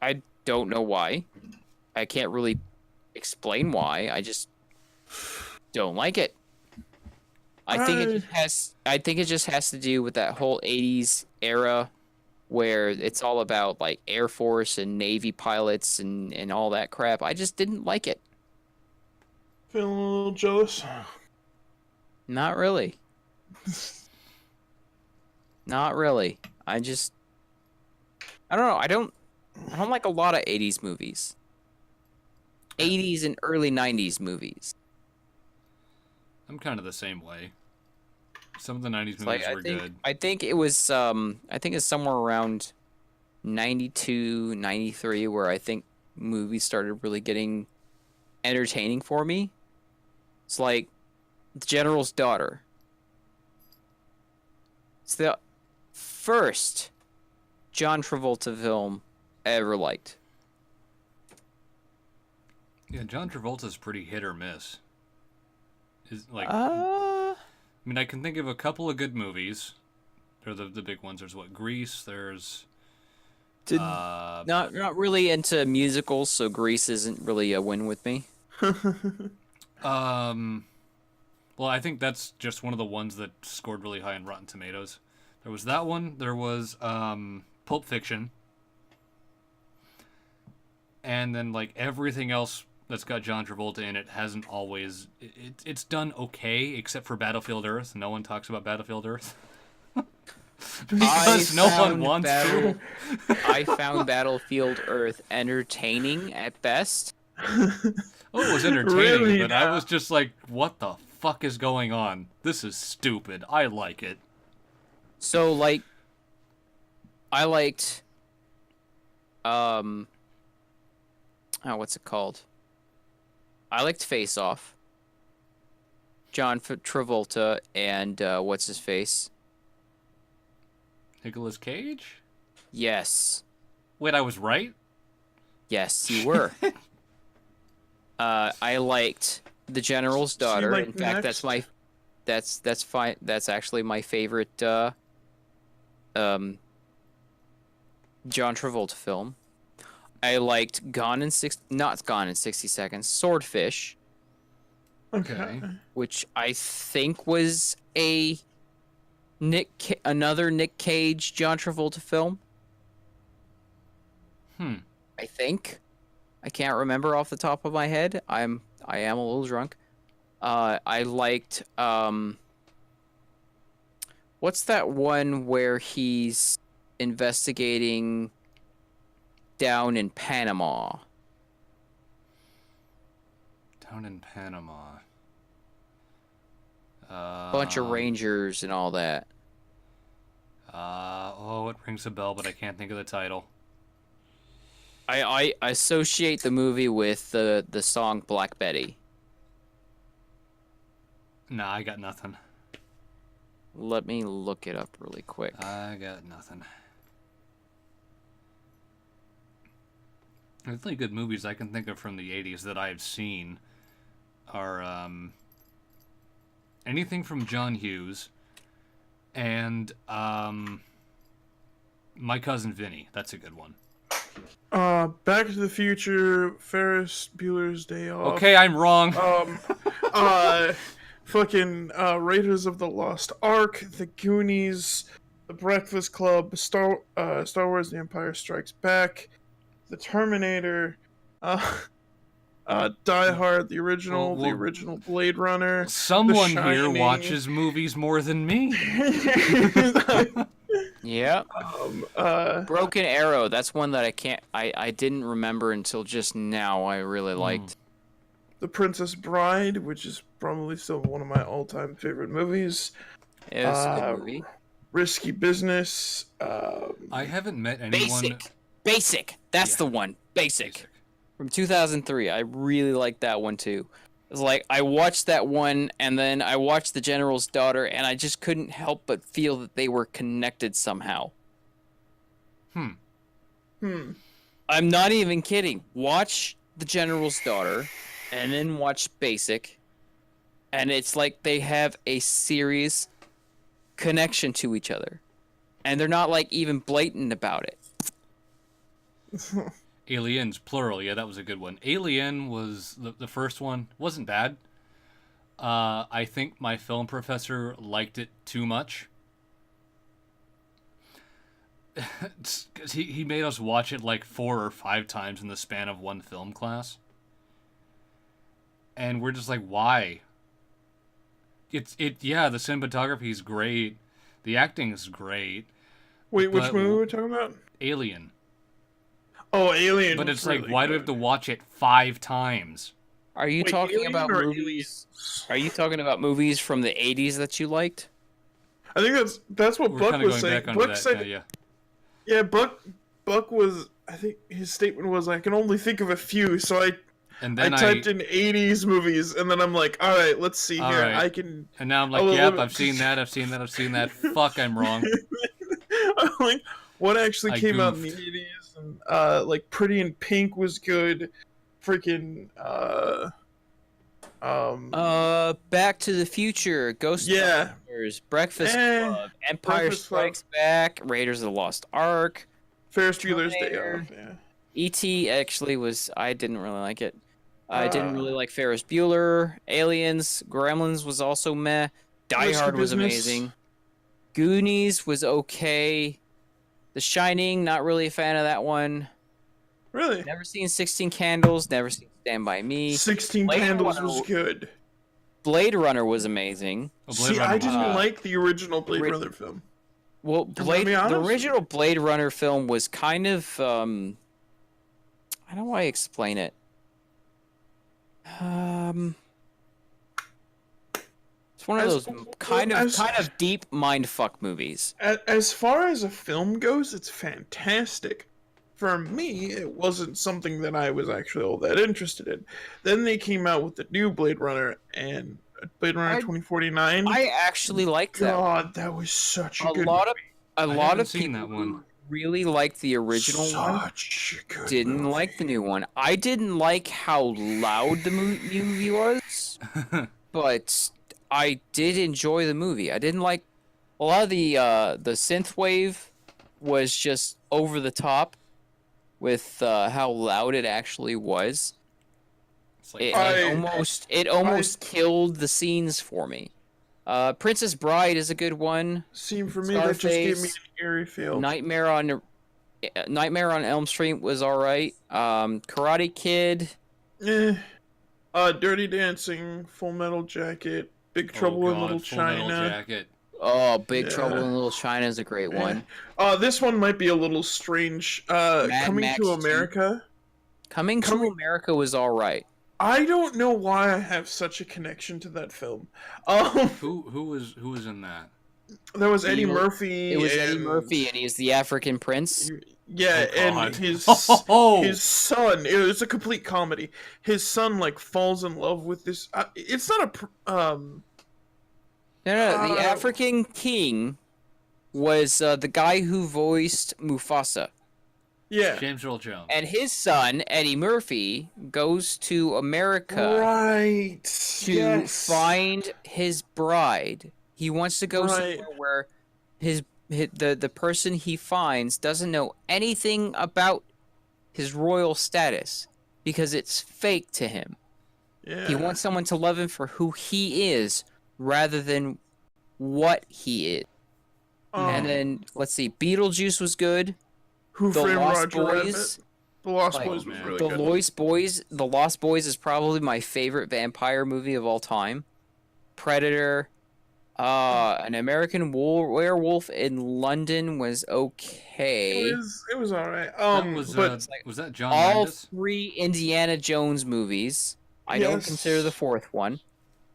I don't know why. I can't really explain why. I just don't like it. I think it just has to do with that whole 80s era where it's all about like Air Force and Navy pilots and all that crap. I just didn't like it. Feeling a little jealous? Not really. Not really. I don't know. I don't like a lot of 80s movies. 80s and early 90s movies. I'm kind of the same way. Some of the 90s It's movies were good. I think it was I think it's somewhere around 92, 93 where I think movies started really getting entertaining for me. It's like The General's Daughter. It's the first John Travolta film I ever liked. Yeah, John Travolta's pretty hit or miss. Is like Uh, I mean, I can think of a couple of good movies. They're the big ones. There's what, Grease. There's not really into musicals, so Grease isn't really a win with me. well, I think that's just one of the ones that scored really high on Rotten Tomatoes. There was that one. There was Pulp Fiction, and then like everything else that's got John Travolta in it hasn't always. It's done okay, except for Battlefield Earth. No one talks about Battlefield Earth. Because no one wants to. I found Battlefield Earth entertaining at best. Oh, it was entertaining, Really but I now? was just like, what the fuck is going on? This is stupid. I like it. So like, I liked, oh, what's it called? I liked Face Off. John Travolta and what's his face? Nicolas Cage? Yes, Wait, I was right? yes, you were. I liked The General's Daughter. like In fact, next? that's fine. That's actually my favorite John Travolta film. I liked not Gone in 60 Seconds, Swordfish, Okay. which I think was a another Nick Cage John Travolta film. I think. I can't remember off the top of my head. I am a little drunk. I liked what's that one where he's investigating down in Panama? Down in Panama. Bunch of rangers and all that. Oh, it rings a bell, but I can't think of the title. I associate the movie with the song Black Betty. Nah, I got nothing. Let me look it up really quick. I got nothing. The only good movies I can think of from the 80s that I've seen are anything from John Hughes and My Cousin Vinny. That's a good one. Back to the Future, Ferris Bueller's Day Off. Okay, I'm wrong. Fucking Raiders of the Lost Ark, The Goonies, The Breakfast Club, Star Wars: The Empire Strikes Back, The Terminator, Die Hard, the original, the original Blade Runner. Someone The here Shining. watches movies more than me. Yeah. Broken Arrow. That's one that I didn't remember until just now. I really liked. The Princess Bride, which is probably still one of my all-time favorite movies. It was a good movie. Risky Business. I haven't met anyone. Basic. That's Yeah. the one. Basic. From 2003. I really liked that one too. It's like I watched that one and then I watched The General's Daughter and I just couldn't help but feel that they were connected somehow. I'm not even kidding. Watch The General's Daughter and then watch Basic, and it's like they have a serious connection to each other. And they're not like even blatant about it. Aliens, plural. Yeah, that was a good one. Alien was the first one. Wasn't bad. I think my film professor liked it too much. 'Cause he made us watch it like 4 or 5 times in the span of one film class. And we're just like, why? Yeah, the cinematography is great. The acting is great. Wait, which But- movie were we talking about? Alien. Oh, Alien. But was it's like, really why do we good. have to watch it 5 times? Are you Wait, talking Alien about or movies? Are you talking about movies from the 80s that you liked? I think that's what We're Buck kind of was going saying. back onto Buck that. said, Yeah. yeah, Buck was. I think his statement was, "I can only think of a few." So And I then typed in '80s movies, and then I'm like, "All right, let's see all here. right. I can." And now I'm Oh, like, yep, I've seen that. I've seen that. I've seen that. Fuck, I'm wrong. I'm like, what actually I came out in the goofed. '80s? And like Pretty in Pink was good. Freaking Back to the Future, yeah, Ghostbusters, Breakfast eh, Club, Empire Breakfast Club, Strikes Back, Raiders of the Lost Ark, Ferris Bueller's Day Terminator. Off. Yeah. E.T. actually was. I didn't really like it. I didn't Uh, really like Ferris Bueller. Aliens, Gremlins was also meh. Die Risky Hard was Business. amazing. Goonies was okay. The Shining, not really a fan of that one. Really? Never seen 16 Candles. Never seen Stand By Me. 16 Blade Candles Runner, was good. Blade Runner was amazing. Oh, Blade See, Runner I was didn't good. like the original Blade Ri- Runner film. Well, I'm gonna be the honest with original Blade Runner film was kind of I don't know how I explain it. It's one of As- those well, as- kind of deep mind fuck movies. As far as a film goes, it's fantastic. For me, it wasn't something that I was actually all that interested in. Then they came out with the new Blade Runner and Blade Runner I- 2049. I actually liked that. God, that was such a good A I lot haven't of seen people that one. who really liked the original one such a good didn't movie. like the new one. I didn't like how loud the movie was, but I did enjoy the movie. I didn't like a lot of the synth wave was just over the top with how loud it actually was. It's like, It almost killed the scenes for me. Princess Bride is a good one. Scene for me that just gave me Scarface, an eerie feel. Nightmare on Elm Street was all right. Karate Kid. Dirty Dancing, Full Metal Jacket, Big oh Trouble in god, Little Full Metal China. Jacket. Oh, Big Yeah. Trouble in Little China is a great one. This one might be a little strange. Coming Max to 2. America. Coming to America was all right. I don't know why I have such a connection to that film. Who was in that? There was Eddie He was- Murphy. It was Eddie and- Murphy, and he's the African prince. Yeah, Oh, God. and his Oh! his son. It's a complete comedy. His son like falls in love with this. It's not a No, the Uh, African king was the guy who voiced Mufasa. yeah. James Earl Jones. And his son, Eddie Murphy, goes to America Right. to find his bride. He wants to go Right. somewhere where the person he finds doesn't know anything about his royal status because it's fake to him. Yeah. He wants someone to love him for who he is rather than what he is. And then let's see, Beetlejuice was good. Who The Framed Lost Roger Boys. Rabbit? The Lost Like, Boys was man. really The good. Lost Boys is probably my favorite vampire movie of all time. Predator, An American Werewolf in London was okay. It was all right. That was but was that John All Landis? 3 Indiana Jones movies. I don't Yes. consider the 4th one.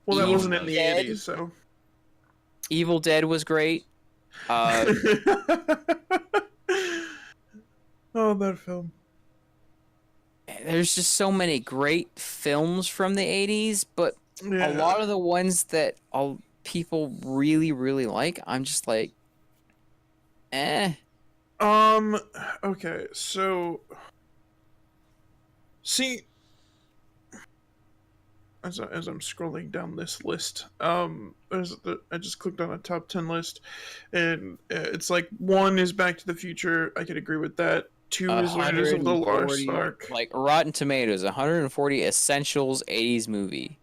well, that Evil wasn't in the Dead. '80s, so. Evil Dead was great. Oh, that film. There's just so many great films from the 80s, but Yeah. a lot of the ones that people really, really like, I'm just like, eh. Okay, so. See. As I'm scrolling down this list, I just clicked on a top 10 list, and it's like 1 is Back to the Future. I could agree with that. 2 is Raiders of the Lost 140 Ark. like Rotten Tomatoes, 140 Essentials 80s movie.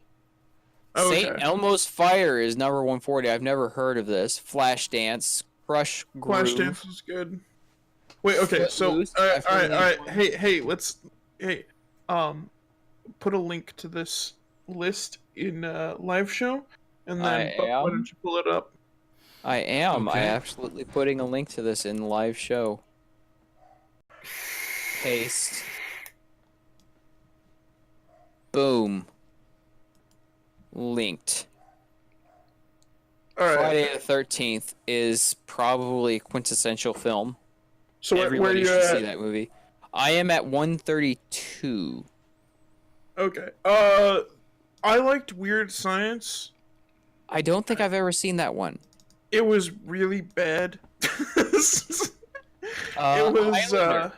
St. Okay. Elmo's Fire is number 140. I've never heard of this. Flashdance, Crush Groove. Flashdance was good. Wait, okay, so Footloose, all right, definitely all right. one. Hey, put a link to this list in live show, and then Buck, why don't you pull it up? I am. Okay. I absolutely putting a link to this in the live show. Paste. Boom. Linked. All right. Friday the 13th is probably a quintessential film. So where Everybody you should see at? that movie. I am at 132. Okay. I liked Weird Science. I don't think I've ever seen that one. It was really bad. It was Highlander.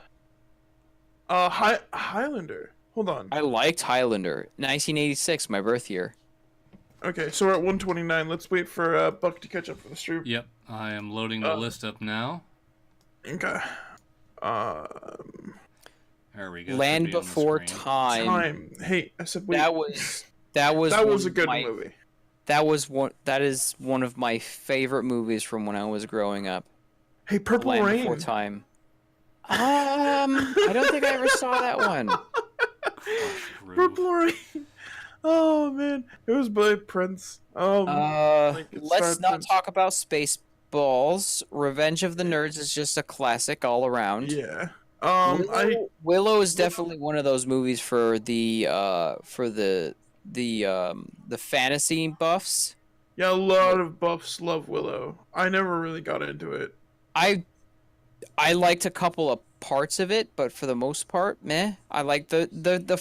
Highlander. Hold on. I liked Highlander. 1986, my birth year. Okay, so we're at 129. Let's wait for Buck to catch up for the stream. Yep, I am loading the list up now. Okay. There we go. Land should be on the Before screen. Time. Hey, I said wait. That was that was one a of good my- movie. That is one of my favorite movies from when I was growing up. Hey, Purple Land Rain. Before Time. I don't think I ever saw that one. Groove. Purple Rain. Oh man, it was by Prince. Like, it Let's starts not in- talk about Spaceballs. Revenge of the Nerds is just a classic all around. Yeah. Willow is definitely one of those movies for the fantasy buffs. Yeah, a lot of buffs love Willow. I never really got into it. I liked a couple of parts of it, but for the most part, meh. I like the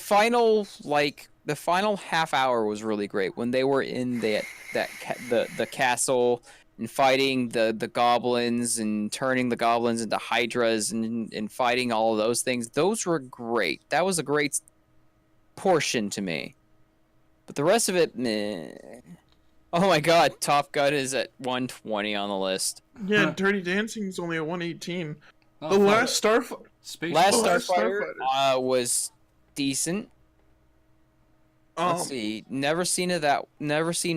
final half hour was really great when they were in the castle and fighting the goblins and turning the goblins into hydras and fighting all of those things. Those were great. That was a great portion to me. But the rest of it, meh. Oh my god, Top Gun is at 120 on the list. Yeah, Huh. Dirty Dancing's only at 118. Oh, The fuck. Last Starfighter. Space Last Oh, Last Starfighter was decent. Let's see. Never seen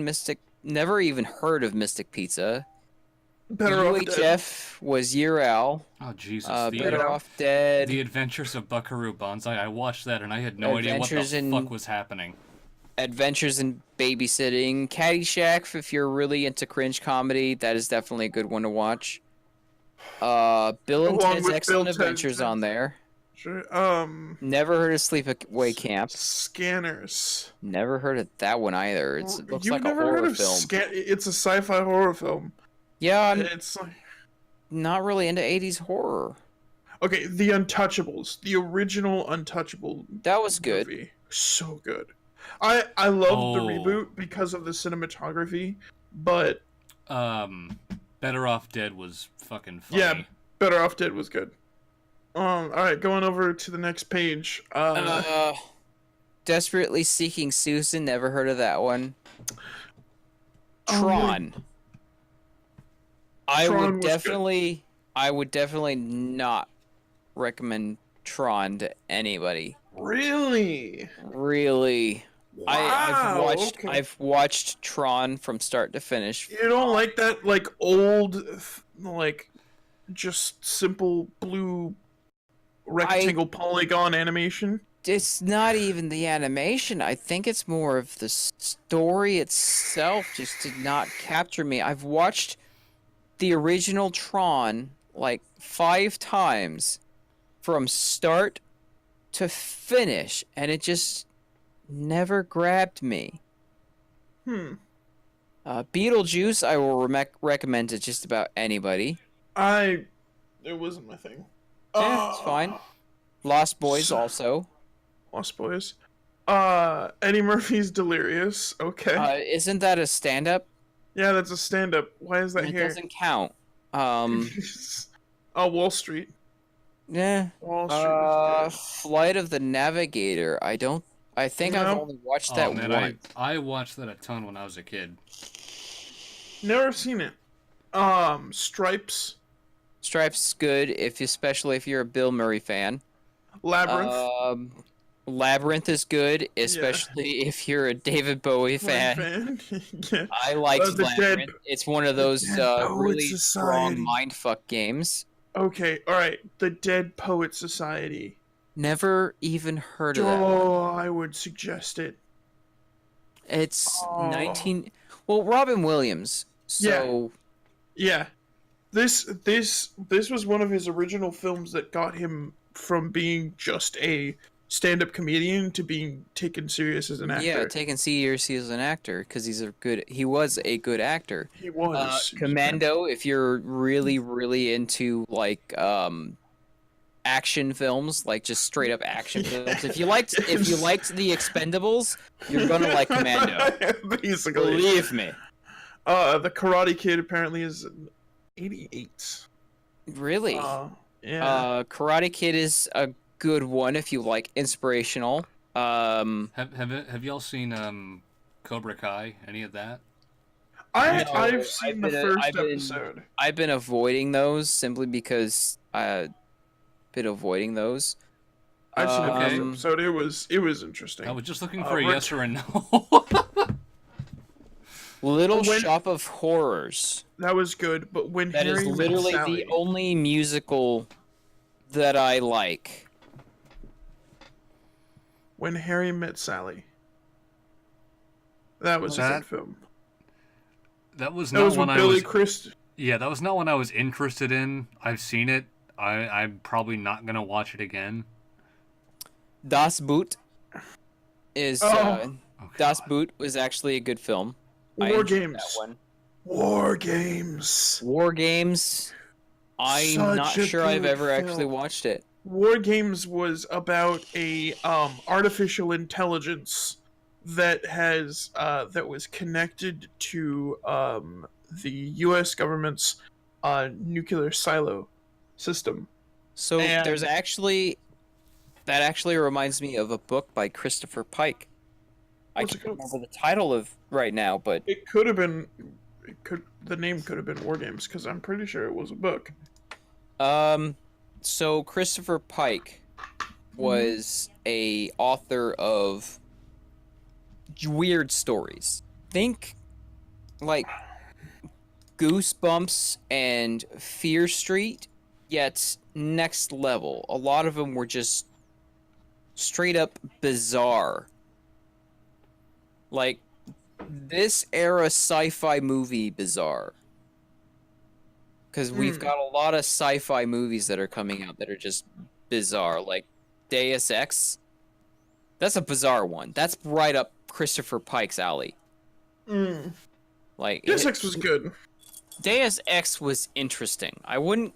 Mystic. Never even heard of Mystic Pizza. Better Off Dead. UHF was Year Owl. Oh Jesus! Better Off Dead. The Adventures of Buckaroo Banzai. I watched that and I had no idea what the Adventures in- fuck was happening. Adventures in Babysitting. Caddyshack, if you're really into cringe comedy, that is definitely a good one to watch. Bill and Along Ted's with Excellent Bill, Ted, Adventures on there. Sure. Never heard of Sleepaway Camp. Scanners. Never heard of that one either. It looks You've like a never heard horror of film. It's a sci-fi horror film. Yeah, I'm It's like not really into 80s horror. okay, The Untouchables, the original Untouchable That was good. movie, so good. I love the Oh. reboot because of the cinematography, but Better Off Dead was fucking funny. yeah, Better Off Dead was good. All right, going over to the next page. Desperately Seeking Susan. Never heard of that one. Oh, Tron. Tron was I would definitely not recommend Tron to anybody. Really? Really. Wow, okay. I've watched Tron from start to finish. You don't like that, like old, like just simple blue rectangle polygon animation? It's not even the animation. I think it's more of the story itself just did not capture me. I've watched the original Tron like 5 times from start to finish, and it just never grabbed me. Beetlejuice, I will recommend to just about anybody. It wasn't my thing. Yeah, it's fine. Lost Boys also. Lost Boys. Eddie Murphy's Delirious. Okay. Isn't that a stand-up? Yeah, that's a stand-up. Why is that It here? doesn't count. Wall Street. Yeah. Wall Street is Flight of the Navigator. I think I've No. only watched Oh that man, once. I watched that a ton when I was a kid. good. Never seen it. Stripes. Stripes is good, especially if you're a Bill Murray fan. Labyrinth. Labyrinth is good, especially if you're a David Bowie fan. Yeah. I liked The Dead- Labyrinth. It's one of those Dead Poets really Society. strong mindfuck games. Okay, alright. The Dead Poet Society. Never even heard of that. Oh, I would suggest it. It's Oh. 19. Well, Robin Williams. So Yeah. This was one of his original films that got him from being just a stand-up comedian to being taken serious as an actor. Yeah, taken seriously as an actor because he was a good actor. He was. He was Commando, if you're really, really into like action films, like just straight up action films. If you liked The Expendables, you're gonna like Commando. Basically. Believe me. The Karate Kid apparently is 88. Really? Yeah. Karate Kid is a good one if you like inspirational. Have y'all seen Cobra Kai? Any of that? I've seen the first episode. I've been avoiding those simply because I've been avoiding those. I've seen the first episode. It was interesting. I was just looking for a yes or a no. Little Shop of Horrors. That was good, but when That Harry is literally met Sally, the only musical that I like. When Harry Met Sally. That was a good film. That was That not was one with I Billy was. Crystal. Yeah, that was not one I was interested in. I've seen it. I'm probably not gonna watch it again. Das Boot is Das Boot was actually a good film. War Games. That one. War Games. War Games. I'm not sure I've ever actually watched it. War Games was about a artificial intelligence that has that was connected to the U.S. government's nuclear silo system. So there's actually reminds me of a book by Christopher Pike. I can't remember the title of right now, but it could have been. The name could have been War Games because I'm pretty sure it was a book. So Christopher Pike was a author of weird stories. Think like Goosebumps and Fear Street, yet next level. A lot of them were just straight up bizarre. Like this era sci-fi movie bizarre. Because we've got a lot of sci-fi movies that are coming out that are just bizarre, like Deus Ex. That's a bizarre one. That's right up Christopher Pike's alley. Like Deus Ex was good. Deus Ex was interesting. I wouldn't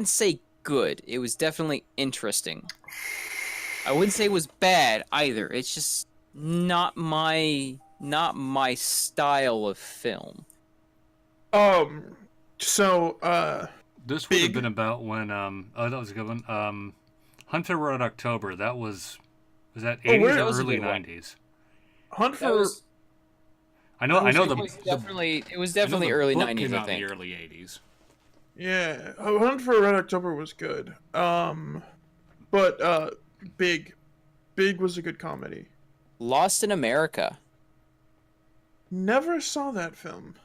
say good. It was definitely interesting. I wouldn't say it was bad either. It's just not my style of film. So, this would have been about when that was a good one. Hunt for Red October. That was that 80s or early 90s? Hunt for I know It was definitely early 90s, I think. In the early 80s. Yeah, Hunt for Red October was good. But Big was a good comedy. Lost in America. Never saw that film.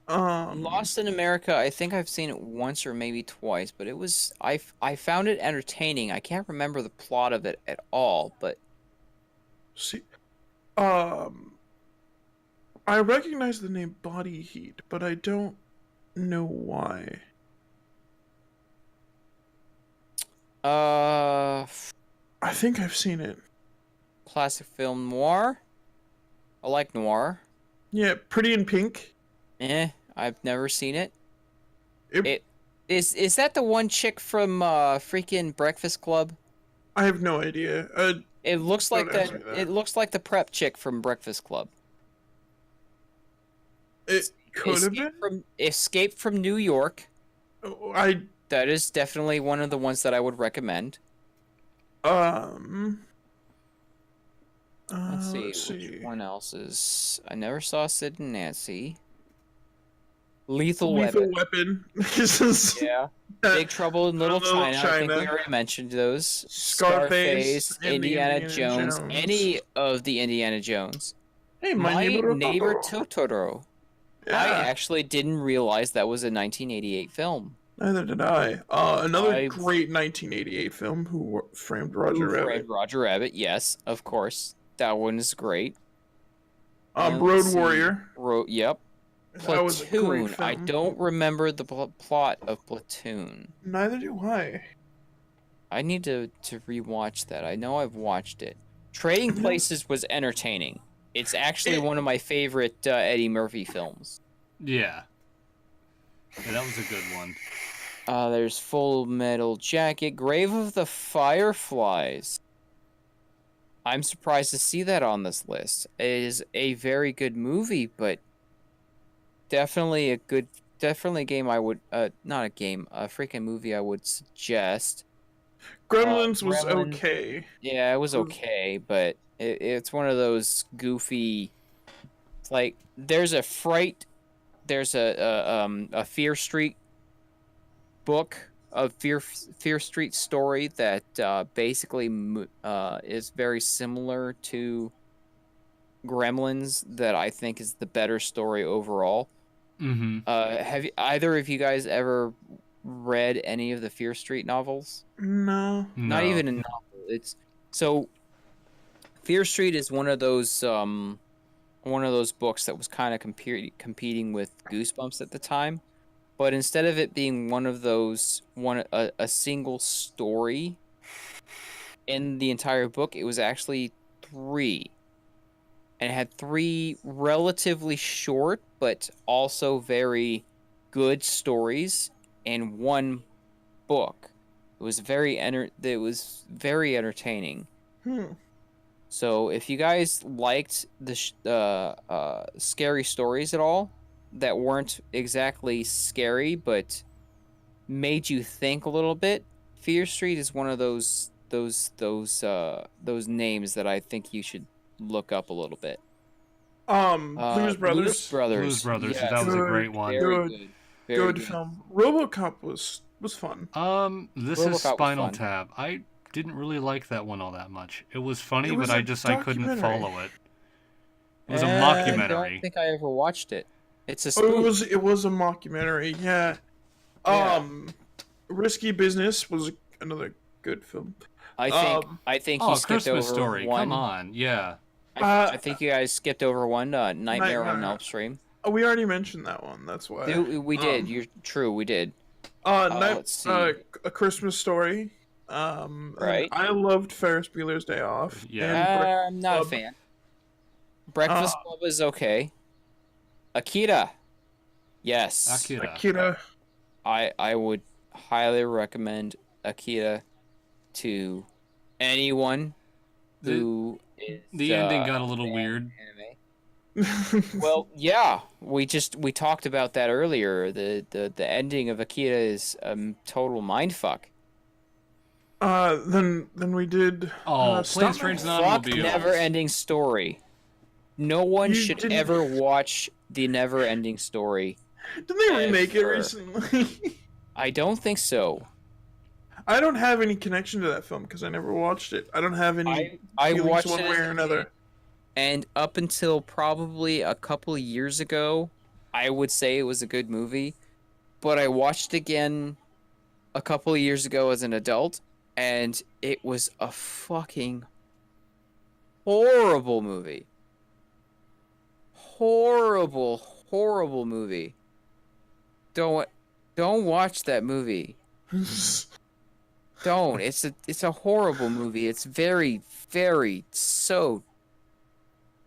Lost in America, I think I've seen it once or maybe twice, but it was I found it entertaining. I can't remember the plot of it at all, but see, I recognize the name Body Heat, but I don't know why. I think I've seen it. Classic film noir. I like noir. Yeah, Pretty in Pink. I've never seen it. Is that the one chick from freaking Breakfast Club? I have no idea. It looks like that. It looks like the prep chick from Breakfast Club. It could have been. Escape from New York. That is definitely one of the ones that I would recommend. Let's see. Which one else is? I never saw Sid and Nancy. Lethal Weapon. Yeah. Big Trouble in Little China. I think we already mentioned those. Scarface, Indiana Jones. Any of the Indiana Jones. Hey, My Neighbor Totoro. Yeah. I actually didn't realize that was a 1988 film. Neither did I. Another great 1988 film, Who Framed Roger Rabbit. Framed Roger Rabbit, yes, of course. That one is great. Road Warrior. Yep. That was a great Platoon. film. I don't remember the plot of Platoon. Neither do I. I need to rewatch that. I know I've watched it. Trading Places was entertaining. It's actually one of my favorite Eddie Murphy films. Yeah. Yeah, that was a good one. There's Full Metal Jacket, Grave of the Fireflies. I'm surprised to see that on this list. It is a very good movie, but definitely a game I would, not a game, a freaking movie I would suggest. Gremlins was Gremlins, okay. yeah, it was okay, but it's one of those goofy. It's like there's a Fear Street book, a Fear Street story that basically is very similar to Gremlins, that I think is the better story overall. Mm-hmm. Have either of you guys ever read any of the Fear Street novels? No. Not No. even a novel. It's so Fear Street is one of those books that was kind of competing with Goosebumps at the time. But instead of it being one of those a single story in the entire book, it was actually three. And it had three relatively short but also very good stories in one book. It was very entertaining. So if you guys liked the scary stories at all that weren't exactly scary but made you think a little bit, Fear Street is one of those names that I think you should look up a little bit. Blues Brothers. Blues Brothers. Blues Brothers. Yes. That was a great one. Very Good. good. Very Good film. RoboCop was fun. This RoboCop is was Spinal fun. Tap. I didn't really like that one all that much. It was funny, It was but a I couldn't documentary. follow it. It was a I don't mockumentary. think I ever watched it. It's a Oh, spoof. it was a mockumentary. Yeah. Yeah. Risky Business was another good film. I think Oh, you skipped Christmas over Story. one. Come on. Yeah. I think you guys skipped over one. Nightmare on Nightmare. Elm Street. Oh, we already mentioned that one. That's why. We did. You're true. We did. Let's see. A Christmas Story. Right. I loved Ferris Bueller's Day Off. Yeah. I'm not a Club. fan. Breakfast Club is okay. Akira. Yes. Akira. I would highly recommend Akira to anyone who is, The ending got a little fan weird. Anime. Well, yeah, we talked about that earlier. The ending of Akira is total mindfuck. Then we did. Oh, Planes, Stuntman. Trains, and Fuck Automobiles. never-ending story. No one You should didn't- ever watch the never-ending story. Didn't they remake it Ever. recently? I don't think so. I don't have any connection to that film because I never watched it. I don't have any I feelings watched one it way as or a another. kid, and up until probably a couple of years ago, I would say it was a good movie. But I watched it again a couple of years ago as an adult, and it was a fucking horrible movie. Horrible movie. Don't watch that movie. Don't. It's a horrible movie. It's very so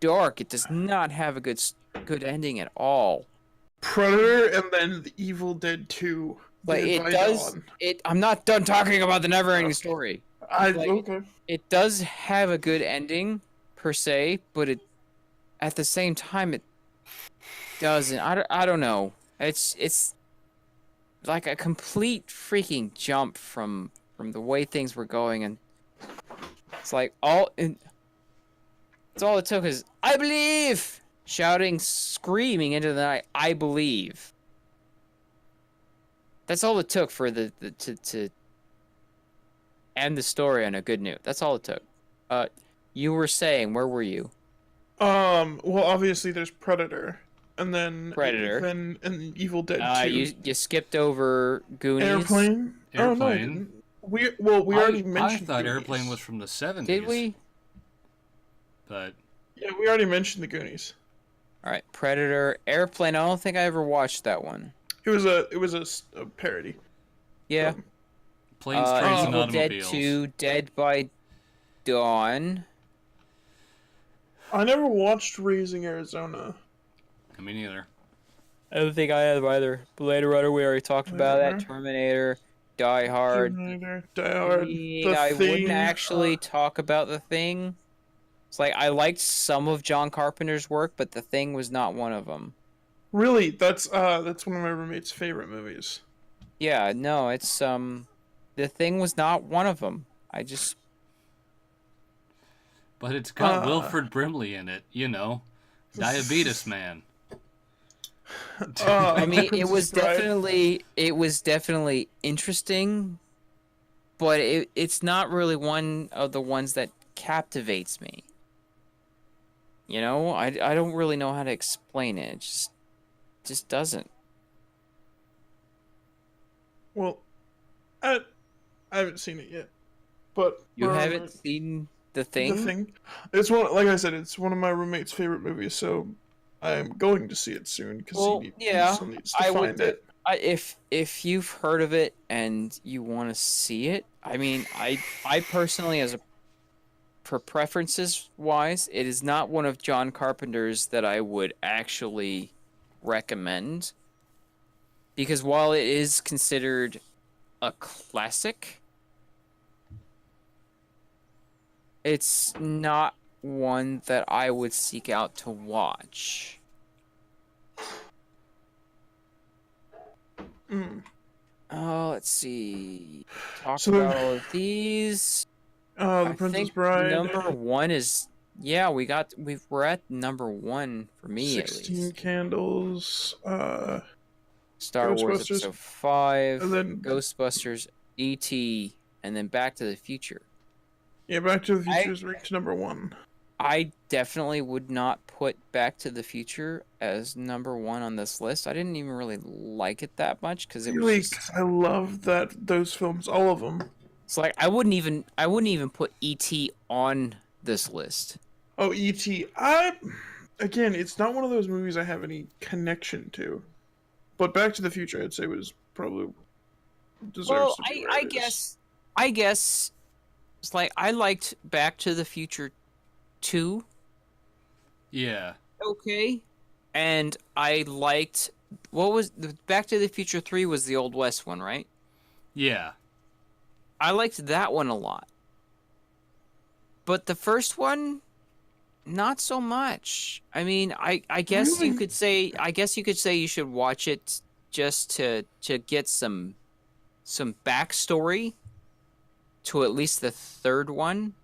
dark. It does not have a good ending at all. Predator and then The Evil Dead 2. But Dead it by does. Dawn. I'm not done talking about the never-ending story. Okay. It does have a good ending per se, but at the same time it doesn't. I don't know. It's like a complete freaking jump from the way things were going, and it's like it's all it took is I believe, shouting, screaming into the night, I believe. That's all it took for to end the story on a good note. That's all it took. You were saying, where were you? Well, obviously there's Predator, and then Predator. and Evil Dead 2. You skipped over Goonies. Airplane. Oh no, I Airplane. didn't. We already I mentioned. thought Goonies. Airplane was from the 70s. Did we? But Yeah, we already mentioned the Goonies. All right, Predator, Airplane. I don't think I ever watched that one. It was a parody. Yeah. Planes, Trains, and Evil Dead Automobiles. 2, Dead by Dawn. I never watched Raising Arizona. Me neither. I don't think I have either. Blade Runner, we already talked Blade about that. Runner. Terminator, Die Hard. Terminator, Die Hard, The I Thing. wouldn't actually talk about The Thing. It's like I liked some of John Carpenter's work, but The Thing was not one of them. Really, that's one of my roommate's favorite movies. Yeah, no, it's The Thing was not one of them. But it's got Wilford Brimley in it, Diabetes Man. I mean, Princess Bride. it was definitely interesting, but it's not really one of the ones that captivates me. I don't really know how to explain it. It just doesn't. Well, I haven't seen it yet, but You haven't seen The Thing? The Thing. It's one, like I said, it's one of my roommate's favorite movies, so I'm going to see it soon because he still needs to find it. If you've heard of it and you want to see it, I mean, I personally, for preferences wise, it is not one of John Carpenter's that I would actually recommend, because while it is considered a classic, it's not one that I would seek out to watch. Oh, let's see. Talk about all of these. The Princess Bride. Number one is we're at number one for me at 16 least. Candles. Star Wars Ghostbusters, Episode 5, and then Ghostbusters, E.T., and then Back to the Future. Yeah, Back to the Future's ranked number one. I definitely would not put Back to the Future as number one on this list. I didn't even really like it that much because I love those films, all of them. It's like I wouldn't even put E.T. on this list. Oh, E.T. Again, it's not one of those movies I have any connection to. But Back to the Future, I'd say, was probably deserves to be where it is. I guess it's like I liked Back to the Future 2. Yeah. Okay. And I liked Back to the Future 3 was the Old West one, right? Yeah. I liked that one a lot. But the first one, not so much. I mean, I guess Really? you could say you should watch it just to get some backstory to at least the third one,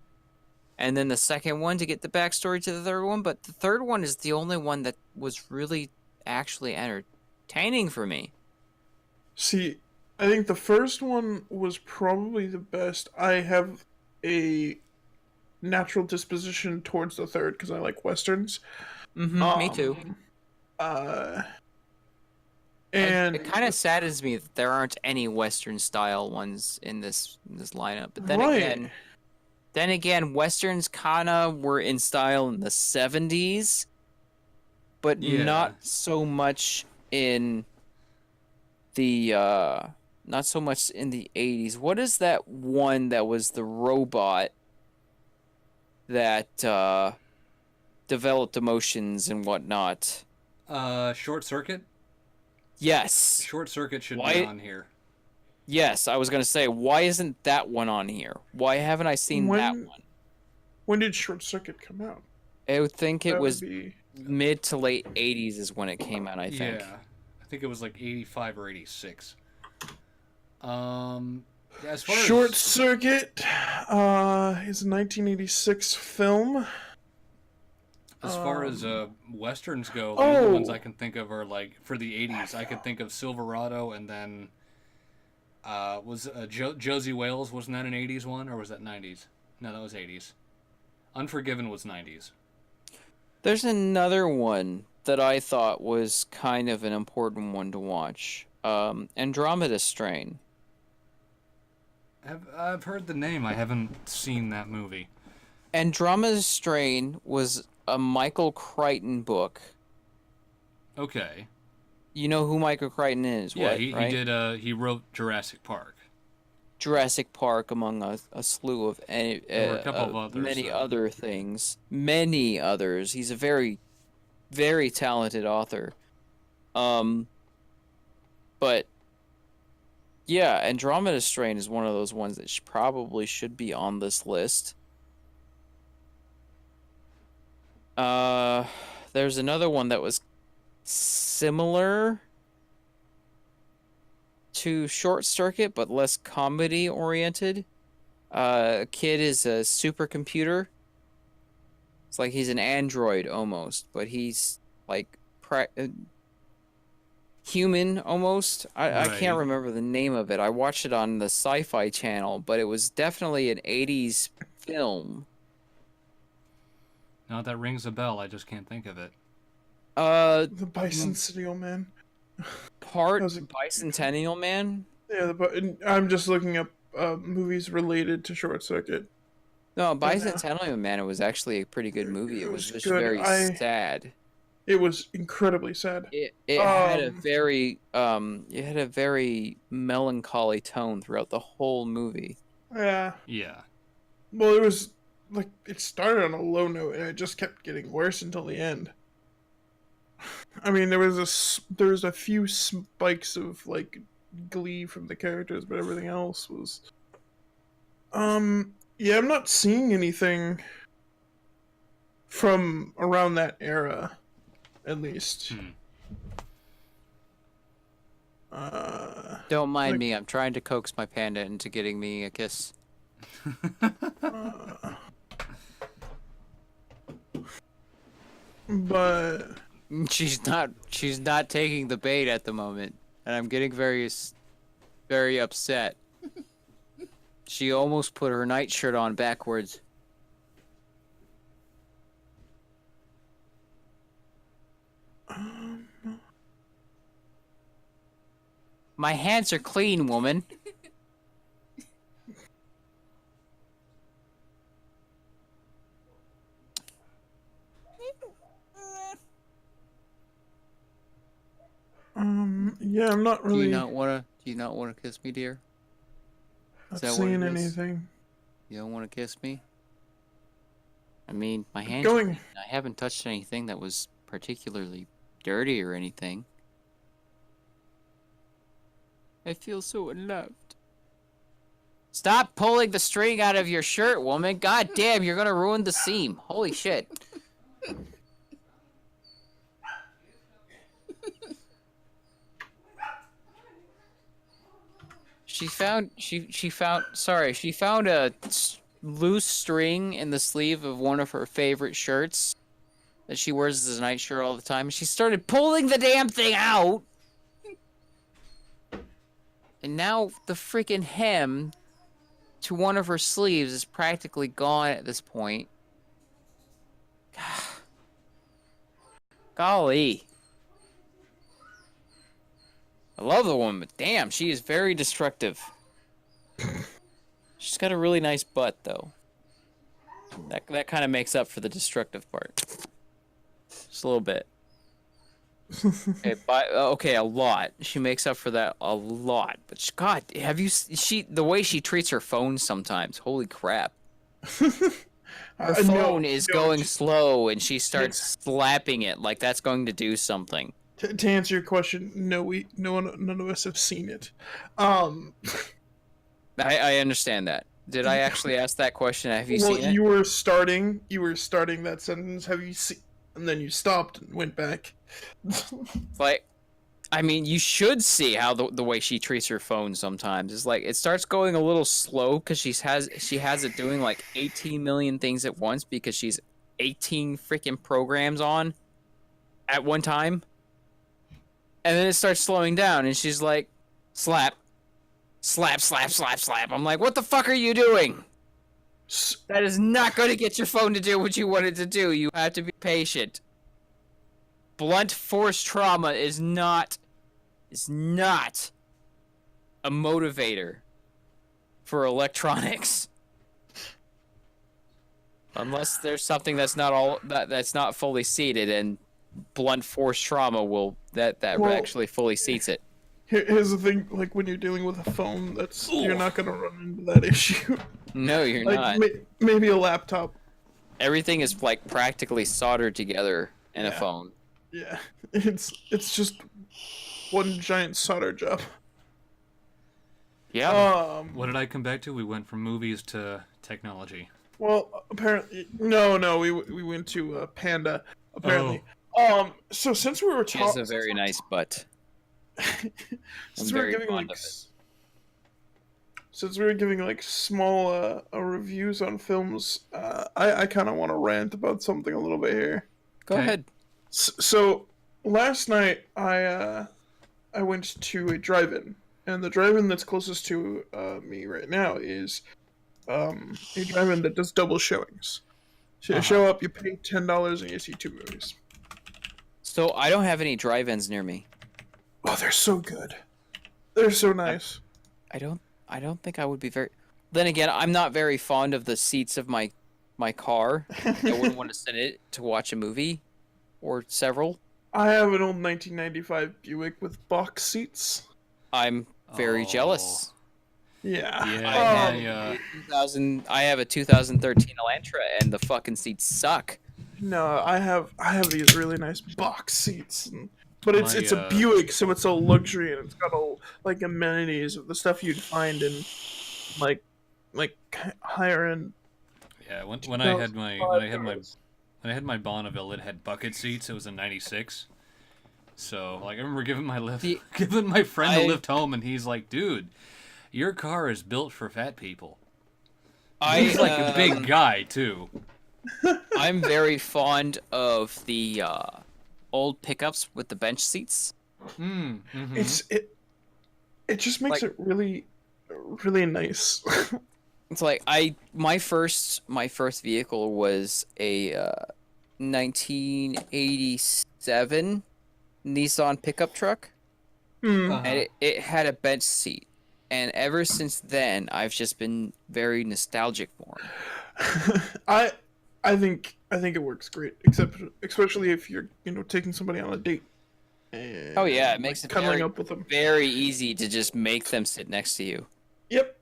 and then the second one to get the backstory to the third one. But the third one is the only one that was really actually entertaining for me. See, I think the first one was probably the best. I have a natural disposition towards the third because I like westerns. Me too. And it kind of saddens me that there aren't any Western style ones in this lineup. But then again, Westerns kind of were in style in the 70s, but not so much in the 80s. What is that one that was the robot that developed emotions and whatnot? Short Circuit? Yes. Short Circuit should be on here. Yes, I was going to say, why isn't that one on here? Why haven't I seen that one? When did Short Circuit come out? I would think it was mid to late 80s is when it came out, I think. Yeah. I think it was like 85 or 86. As far Short as... Circuit is a 1986 film. As far as westerns go, the only ones I can think of are like for the 80s. I could think of Silverado, and then was Josie Wales, wasn't that an 80s one, or was that 90s? No, that was 80s. Unforgiven was 90s. There's another one that I thought was kind of an important one to watch. Andromeda Strain. I've heard the name. I haven't seen that movie. Andromeda Strain was a Michael Crichton book. Okay. You know who Michael Crichton is, yeah, right? he did. He wrote Jurassic Park. Jurassic Park, among a slew of There were a couple of others. many other things. Many others. He's a very, very talented author. But yeah, Andromeda Strain is one of those ones that probably should be on this list. There's another one that was similar to Short Circuit, but less comedy oriented. A kid is a supercomputer. It's like he's an android almost, but he's like human almost. I can't remember the name of it. I watched it on the Sci-Fi Channel, but it was definitely an 80s film. Now that rings a bell, I just can't think of it. The Bicentennial Man. Bicentennial Man? Yeah, I'm just looking up movies related to Short Circuit. No, Bicentennial Man, it was actually a pretty good movie. It was just very sad. It was incredibly sad. It had a very melancholy tone throughout the whole movie. Yeah. Yeah. Well, it was like it started on a low note and it just kept getting worse until the end. I mean, there was a few spikes of like glee from the characters, but everything else was yeah, I'm not seeing anything from around that era, at least. Don't mind me, I'm trying to coax my panda into getting me a kiss. But she's not taking the bait at the moment, and I'm getting very upset. She almost put her nightshirt on backwards. My hands are clean, woman. yeah, I'm not really. Do you not wanna kiss me, dear? Not seeing anything. You don't want to kiss me? I mean, my hands. Going. I haven't touched anything that was particularly dirty or anything. I feel so unloved. Stop pulling the string out of your shirt, woman. God damn, you're gonna ruin the seam. Holy shit. She found a loose string in the sleeve of one of her favorite shirts that she wears as a nightshirt all the time. She started pulling the damn thing out. And now the freaking hem to one of her sleeves is practically gone at this point. Golly. I love the woman, but damn, she is very destructive. She's got a really nice butt, though. That kind of makes up for the destructive part. Just a little bit. Okay, a lot. She makes up for that a lot. But God, the way she treats her phone sometimes? Holy crap! Her phone is going slow, and she starts slapping it like that's going to do something. To answer your question, no, none of us have seen it. I understand that. Did I actually ask that question? Have you seen it? Well, you were starting that sentence. Have you seen? And then you stopped and went back. Like, I mean, you should see how the way she treats her phone sometimes. It's like it starts going a little slow because she has it doing like 18 million things at once because she's 18 freaking programs on at one time. And then it starts slowing down, and she's like, slap, slap, slap, slap, slap. I'm like, what the fuck are you doing? That is not going to get your phone to do what you want it to do. You have to be patient. Blunt force trauma is not a motivator for electronics. Unless there's something that's not fully seated, and blunt force trauma will that actually fully seats it. Here's the thing, like when you're dealing with a phone, you're not gonna run into that issue. No, you're Like not. maybe a laptop. Everything is like practically soldered together in a Yeah. phone. Yeah, it's just one giant solder job. Yeah. What did I come back to? We went from movies to technology. Well, apparently, no, we went to Panda. Apparently, so since we were She has talking, a very nice butt. since we were very giving fond like, of it. since we were giving like small reviews on films, I kind of want to rant about something a little bit here. Go Okay. ahead. So last night I went to a drive-in, and the drive-in that's closest to me right now is a drive-in that does double showings. So you show up, you pay $10, and you see 2 movies. So I don't have any drive-ins near me. Oh, they're so good. They're so nice. I don't think I would be very. Then again, I'm not very fond of the seats of my car. I wouldn't want to sit in it to watch a movie, or several. I have an old 1995 Buick with box seats. I'm very jealous. Yeah. Yeah, I have a 2013 Elantra, and the fucking seats suck. No, I have these really nice box seats, but it's My, a Buick, so it's a luxury, and it's got all like amenities of the stuff you'd find in like higher end. Yeah, when I had my Bonneville, it had bucket seats. It was a '96. So like I remember giving my friend a lift home, and he's like, "Dude, your car is built for fat people." He's like a big guy too. I'm very fond of the old pickups with the bench seats. Mm-hmm. It just makes it really nice. It's like my first vehicle was a 1987 Nissan pickup truck, and it had a bench seat. And ever since then, I've just been very nostalgic for it. I think it works great, especially if you're taking somebody on a date. And, Oh yeah, it makes it cuddling very, up with them. very easy to just make them sit next to you. Yep.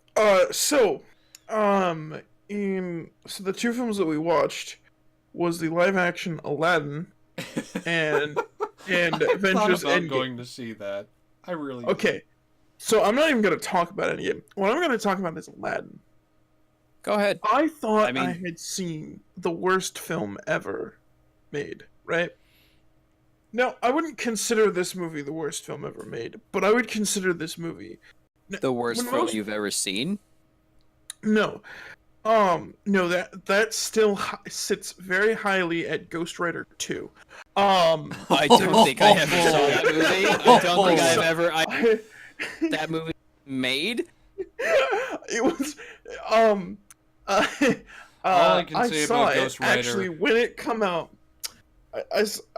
So the 2 films that we watched was the live action Aladdin and Avengers Endgame. going to see that. I really. Okay. So I'm not even going to talk about any of it. What I'm going to talk about is Aladdin. Go ahead. I thought I mean- I had seen the worst film ever made, right? Now, I wouldn't consider this movie the worst film ever made, but I would consider this movie The worst when film most- you've ever seen? No. No, that still sits very highly at Ghost Rider 2. I don't think I ever saw that movie. I don't think I've ever that movie made. It was All I can say saw about it Ghost Rider. actually when it come out.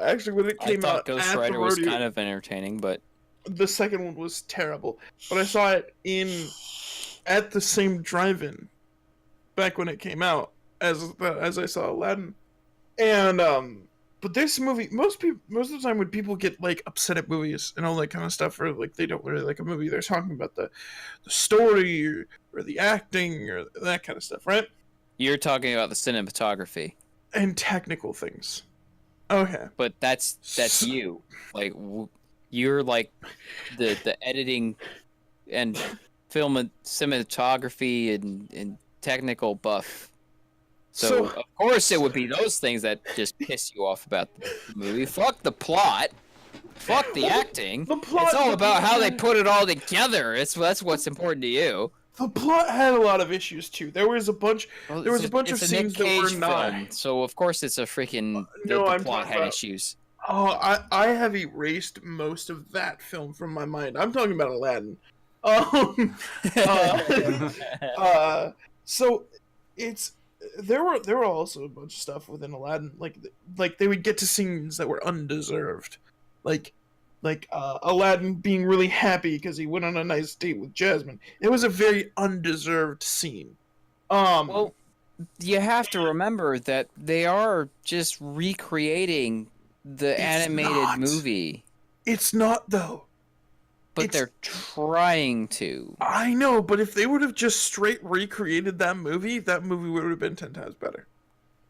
Actually when it I came thought out Ghost at Rider the was rodeo, kind of entertaining, but the second one was terrible. But I saw it at the same drive-in back when it came out as I saw Aladdin, and but this movie, most of the time when people get like upset at movies and all that kind of stuff, or like they don't really like a movie, they're talking about the story or the acting or that kind of stuff, right? you're talking about the cinematography. And technical things. Okay. But that's So- you. Like you're like the editing and film cinematography and technical buff. So of course it would be those things that just piss you off about the movie. Fuck the plot. Fuck the acting. the plot- It's all the about how they plot- put it all together. That's what's important to you. The plot had a lot of issues too. There was a bunch. Well, There was it's a bunch of it's a Nick scenes that were Cage not. film, so of course it's a freaking no, the I'm plot talking had about- issues. Oh, I have erased most of that film from my mind. I'm talking about Aladdin. So it's there were also a bunch of stuff within Aladdin, like they would get to scenes that were undeserved, like Aladdin being really happy because he went on a nice date with Jasmine. It was a very undeserved scene. Well, you have to remember that they are just recreating the It's animated not. movie. It's not though. But they're trying to. I know, but if they would have just straight recreated that movie would have been 10 times better.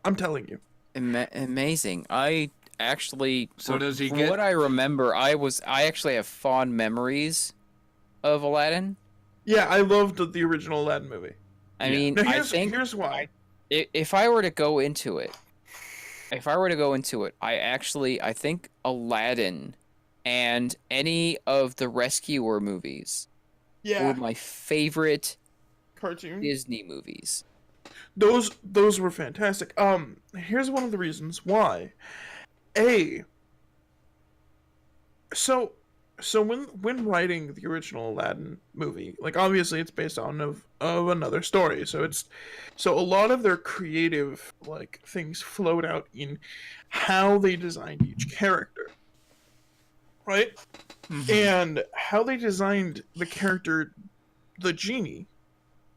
I'm telling you. Amazing. I actually, So does he from get- what I remember, I actually have fond memories of Aladdin. Yeah, I loved the original Aladdin movie. I Yeah. mean, Now, I think here's why. if I were to go into it, I think Aladdin and any of the Rescuer movies Yeah, were my favorite cartoon. Disney movies. Those were fantastic. Here's one of the reasons why. So when writing the original Aladdin movie, like obviously it's based on of another story, so a lot of their creative like things flowed out in how they designed each character, right? And how they designed the character, the genie.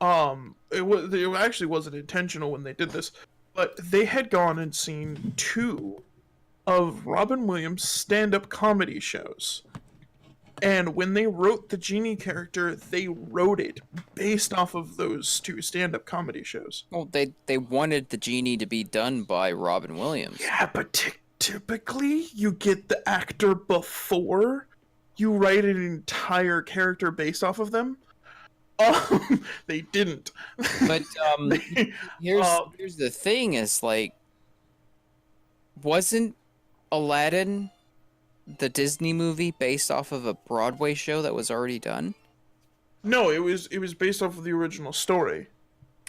It actually wasn't intentional when they did this, but they had gone and seen 2 of Robin Williams' stand-up comedy shows. And when they wrote the genie character, they wrote it based off of those 2 stand-up comedy shows. Well, they wanted the genie to be done by Robin Williams. Yeah, but typically you get the actor before you write an entire character based off of them. They didn't. But here's the thing: is like, wasn't Aladdin the Disney movie based off of a Broadway show that was already done? No, it was based off of the original story.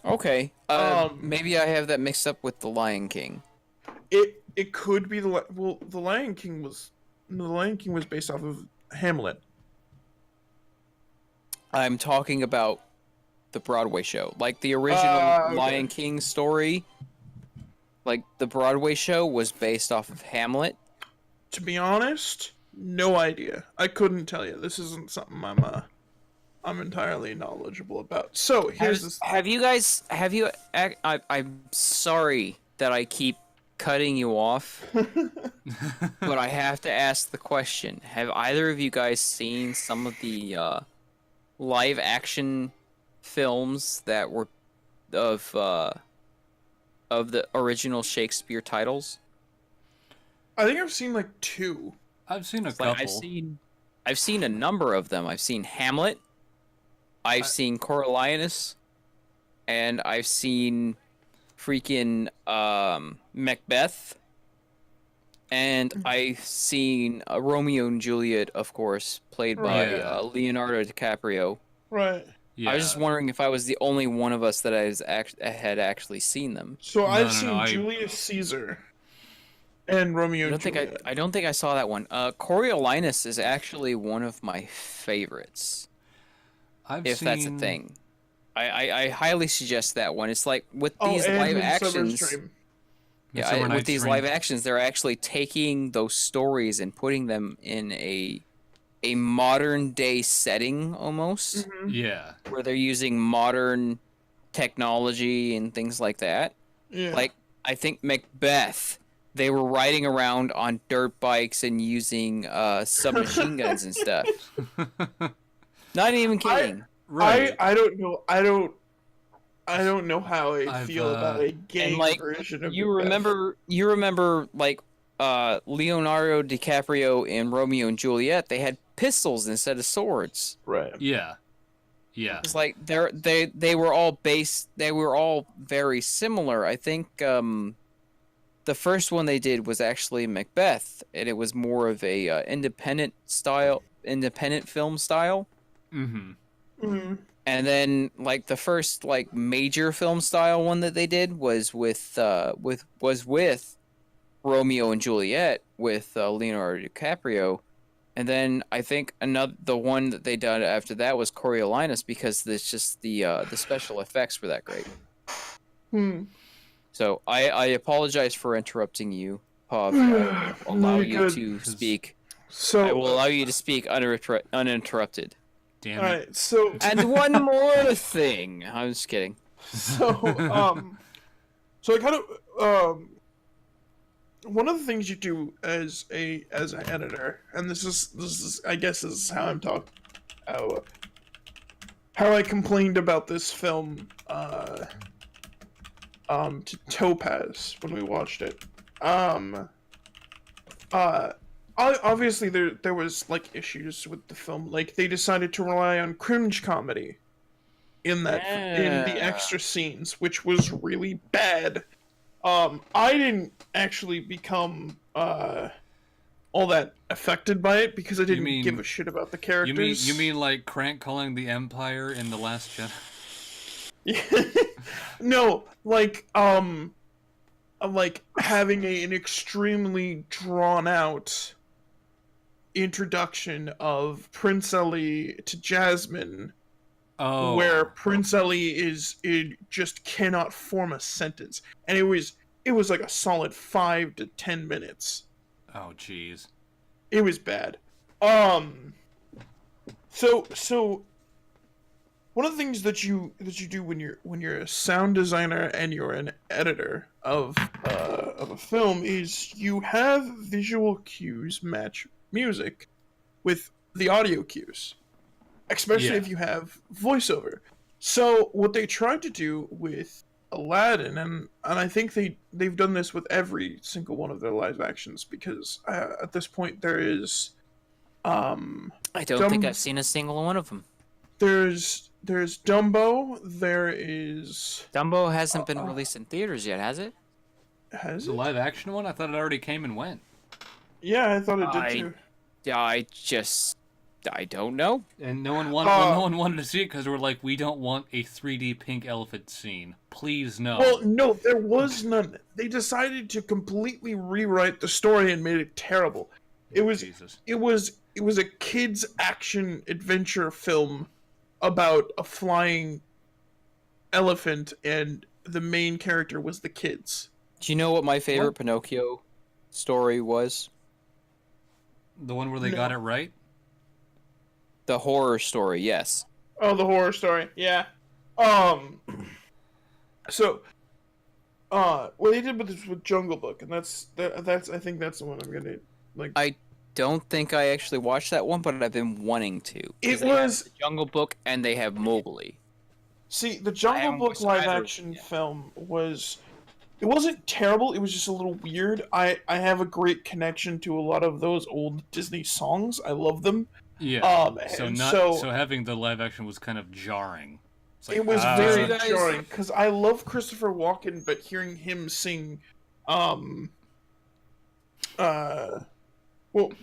Okay. Maybe I have that mixed up with The Lion King. It could be the Lion King was based off of Hamlet. I'm talking about the Broadway show, like the original Okay. Lion King story. Like the Broadway show was based off of Hamlet. To be honest, no idea. I couldn't tell you. This isn't something I'm entirely knowledgeable about. So here's this. I'm sorry that I keep cutting you off, but I have to ask the question: have either of you guys seen some of the live action films that were of the original Shakespeare titles? I think I've seen like 2. I've seen a It's like, couple. I've seen a number of them. I've seen Hamlet, I've seen Coriolanus, and I've seen freaking Macbeth, and I've seen Romeo and Juliet, of course, played by Right. Leonardo DiCaprio. Right. Yeah. I was just wondering if I was the only one of us that had actually seen them. So I've no, seen I- Julius Caesar and Romeo I and don't Juliet. I don't think I saw that one. Coriolanus is actually one of my favorites, I've if seen... that's a thing. I highly suggest that one. It's like with Oh, these and live Midsummer's actions. Dream. Yeah, Midsummer with Night's these Dream. live actions, they're actually taking those stories and putting them in a modern day setting almost, Yeah. where they're using modern technology and things like that. Yeah. Like I think Macbeth, they were riding around on dirt bikes and using submachine guns and stuff. Not even kidding. Right. I don't know. I don't know how I I've, feel about a gay and like version of you Macbeth. remember like Leonardo DiCaprio in Romeo and Juliet, they had pistols instead of swords. Right. Yeah. Yeah. It's like they were all very similar. I think the first one they did was actually Macbeth, and it was more of a independent film style. Mm-hmm. Mm-hmm. And then like the first like major film style one that they did was with Romeo and Juliet with Leonardo DiCaprio. And then I think the one that they done after that was Coriolanus, because it's just the special effects were that great. Hmm. So I apologize for interrupting you, Pav. I will allow No, you you're to good. speak. So I will allow you to speak uninterrupted. Damn all it. right. So And one more thing. I'm just kidding. so so I kind of one of the things you do as an editor, and this is I guess this is how I'm how I complained about this film to Topaz when we watched it. Obviously there was like issues with the film. Like they decided to rely on cringe comedy in the extra scenes, which was really bad. I didn't actually become all that affected by it because I didn't give a shit about the characters. You mean like Crank calling the Empire in The Last Jedi? No, like having an extremely drawn out introduction of Prince Ellie to Jasmine, where Prince Ellie just cannot form a sentence, and it was like a solid 5 to 10 minutes. Oh, jeez. It was bad. So one of the things that you do when you're a sound designer and you're an editor of a film is you have visual cues match music with the audio cues, especially if you have voiceover. So what they tried to do with Aladdin, and I think they've done this with every single one of their live actions, because at this point there is I don't think I've seen a single one of them. There's Dumbo. There is Dumbo hasn't been released in theaters yet, has it? Has The it? live action one? I thought it already came and went. Yeah, I thought it did too. I don't know. And no one wanted to see it because we're like, we don't want a 3D pink elephant scene. Please no. Well, no, there was none. They decided to completely rewrite the story and made it terrible. It was a kids action adventure film about a flying elephant, and the main character was the kids. Do you know what my favorite Pinocchio story was? The one where they got it right? The horror story, yes. Oh, the horror story, yeah. So, what they did with this with Jungle Book, and that's I think that's the one I'm gonna like. I don't think I actually watched that one, but I've been wanting to. It was the Jungle Book, and they have Mowgli. See, the Jungle Book live action film it wasn't terrible, it was just a little weird. I have a great connection to a lot of those old Disney songs. I love them. Yeah. So having the live action was kind of jarring. Like, it was very jarring because I love Christopher Walken, but hearing him sing, what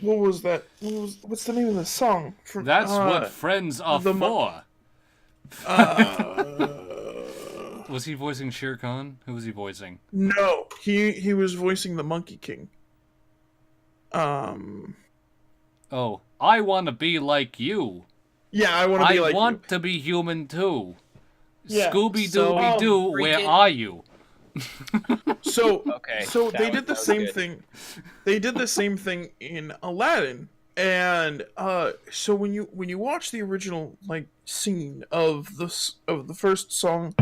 was that? What's the name of the song? That's what friends are for. Was he voicing Shere Khan? Who was he voicing? No, he was voicing the Monkey King. Oh, I want to be like you. Yeah, I want to be like you. I want to be human too. Yeah. Scooby-Dooby-Doo, where are you? So they did the same thing. They did the same thing in Aladdin, and so when you watch the original like scene of the first song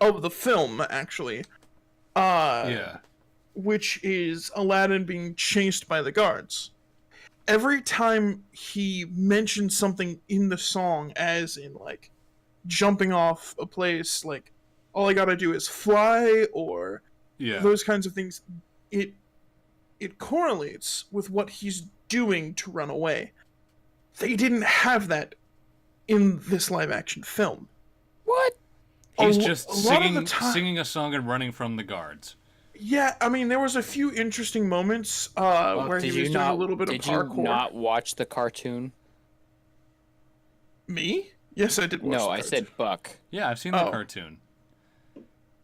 of the film, actually, which is Aladdin being chased by the guards. Every time he mentions something in the song, as in like jumping off a place, like all I gotta do is fly, or those kinds of things, it correlates with what he's doing to run away. They didn't have that in this live action film. What? He's just singing a song and running from the guards. Yeah, I mean, there was a few interesting moments where he was doing a little bit of parkour. Did you not watch the cartoon? Me? Yes, I did watch the cartoon. No, I said Buck. Yeah, I've seen the cartoon.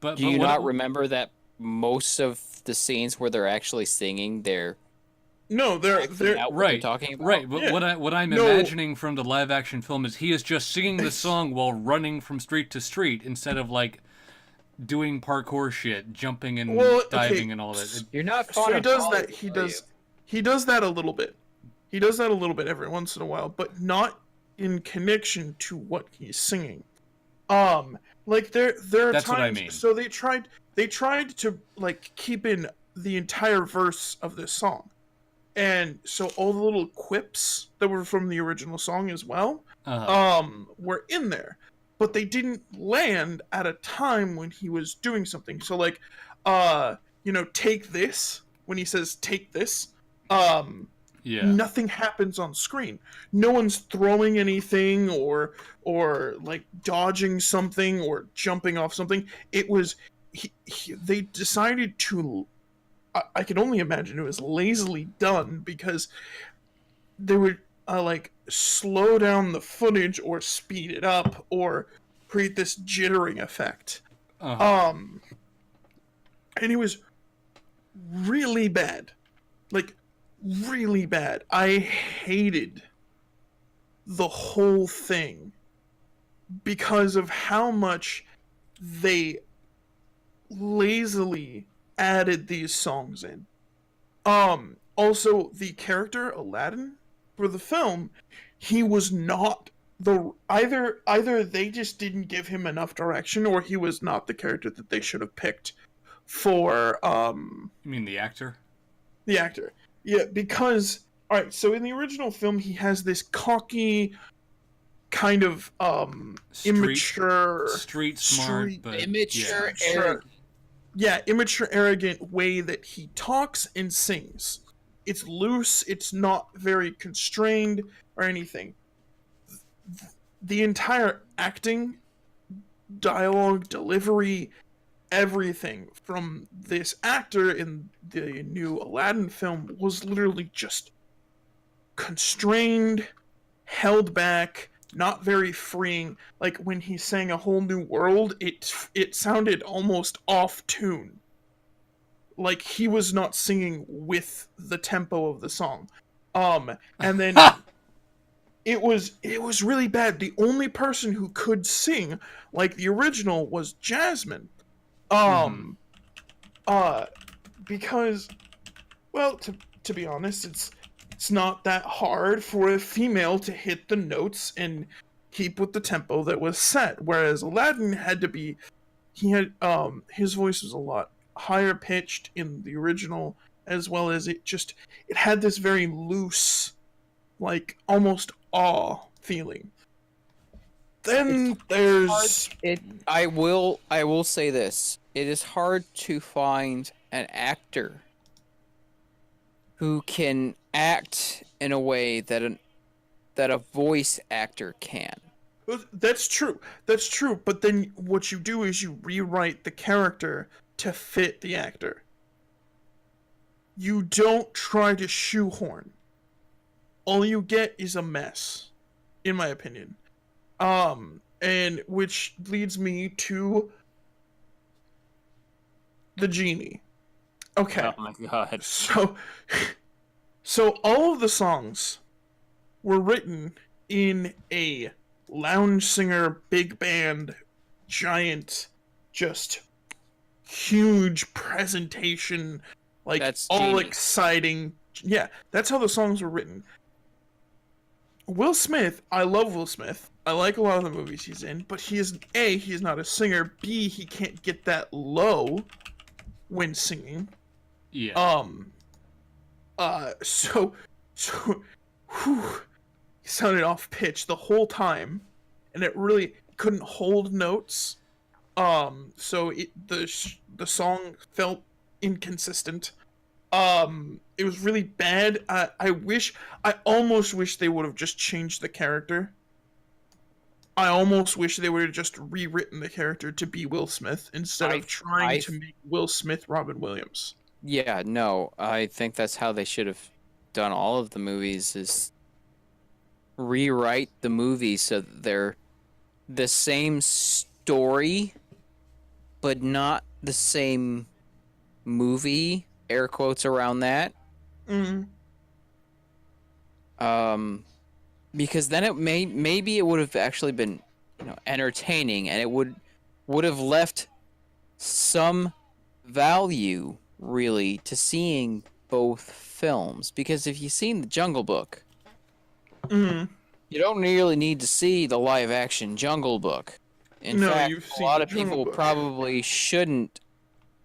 But do you not remember that most of the scenes where they're actually singing, they're right, talking about? Right, but what I'm imagining from the live action film is he is just singing the song while running from street to street instead of like doing parkour shit, jumping and diving and all that. You're not so he does that. He does that a little bit. He does that a little bit every once in a while, but not in connection to what he's singing. Like there are That's times. What I mean. So they tried to like keep in the entire verse of this song, and so all the little quips that were from the original song as well, were in there, but they didn't land at a time when he was doing something. So like, take this, when he says take this, Yeah. nothing happens on screen. No one's throwing anything or like dodging something or jumping off something. It was they decided to. I can only imagine it was lazily done because they would like slow down the footage or speed it up or create this jittering effect. And it was really bad. Like really bad. I hated the whole thing because of how much they lazily added these songs in. Also the character Aladdin for the film, he was not the either they just didn't give him enough direction or he was not the character that they should have picked for You mean the actor? the actor. Yeah, because alright, so in the original film he has this cocky kind of immature street smart, but Immature, yeah. arrogant. Yeah, immature, arrogant way that he talks and sings. It's loose, it's not very constrained or anything. The entire acting, dialogue, delivery, everything from this actor in the new Aladdin film was literally just constrained, held back, not very freeing. Like when he sang A Whole New World, it sounded almost off tune. Like he was not singing with the tempo of the song. And then it was really bad. The only person who could sing like the original was Jasmine. Because well, to be honest, it's not that hard for a female to hit the notes and keep with the tempo that was set, whereas Aladdin had to be his voice was a lot higher pitched in the original, as well as it had this very loose, like almost awe feeling. Then there's I will say this. It is hard to find an actor who can act in a way that a voice actor can. That's true. That's true. But then what you do is you rewrite the character to fit the actor. You don't try to shoehorn. All you get is a mess, in my opinion. And which leads me to the genie. Okay. Oh my god. So all of the songs were written in a lounge singer, big band, giant, just huge presentation, like That's all genius. exciting. Yeah, that's how the songs were written. Will Smith, I love Will Smith. I like a lot of the movies he's in, but he is not a singer. B, he can't get that low when singing. Yeah. So, whew, he sounded off pitch the whole time, and it really couldn't hold notes. So the song felt inconsistent. It was really bad. I almost wish they would have just changed the character. I almost wish they would have just rewritten the character to be Will Smith instead of trying to make Will Smith Robin Williams. Yeah, no, I think that's how they should have done all of the movies, is rewrite the movies so that they're the same story, but not the same movie, air quotes around that. Because then it maybe it would have actually been, entertaining, and it would have left some value really to seeing both films. Because if you've seen the Jungle Book, you don't really need to see the live action Jungle Book. In fact, a lot of people probably shouldn't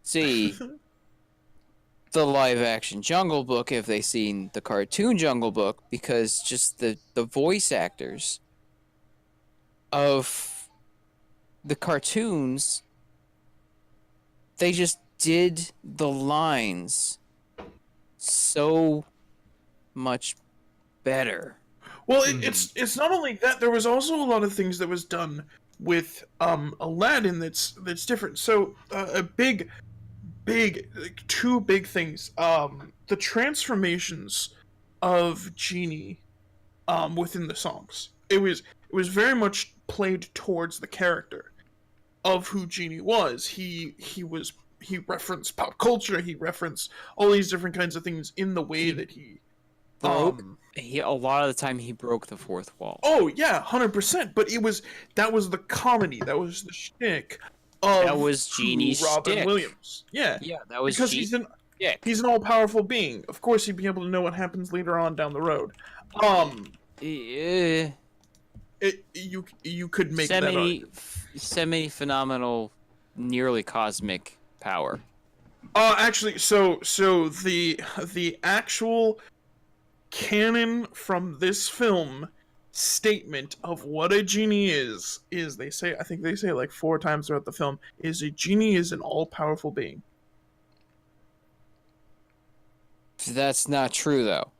see the live action Jungle Book if they've seen the cartoon Jungle Book, because just the voice actors of the cartoons, they just did the lines so much better. Well, it's not only that. There was also a lot of things that was done with Aladdin that's different. So like, two big things. The transformations of Genie within the songs. It was very much played towards the character of who Genie was. He referenced pop culture. He referenced all these different kinds of things in the way that he Broke. A lot of the time he broke the fourth wall. Oh yeah, 100%. But that was the comedy. That was the shtick of That was Genie's Robin shtick. Williams. Yeah, Yeah, that was because he's an all-powerful being. Of course, he'd be able to know what happens later on down the road. You could make that argument. Semi-phenomenal, nearly cosmic power. Actually, so the actual canon from this film statement of what a genie is I think they say it like 4 times throughout the film, is a genie is an all-powerful being. That's not true, though.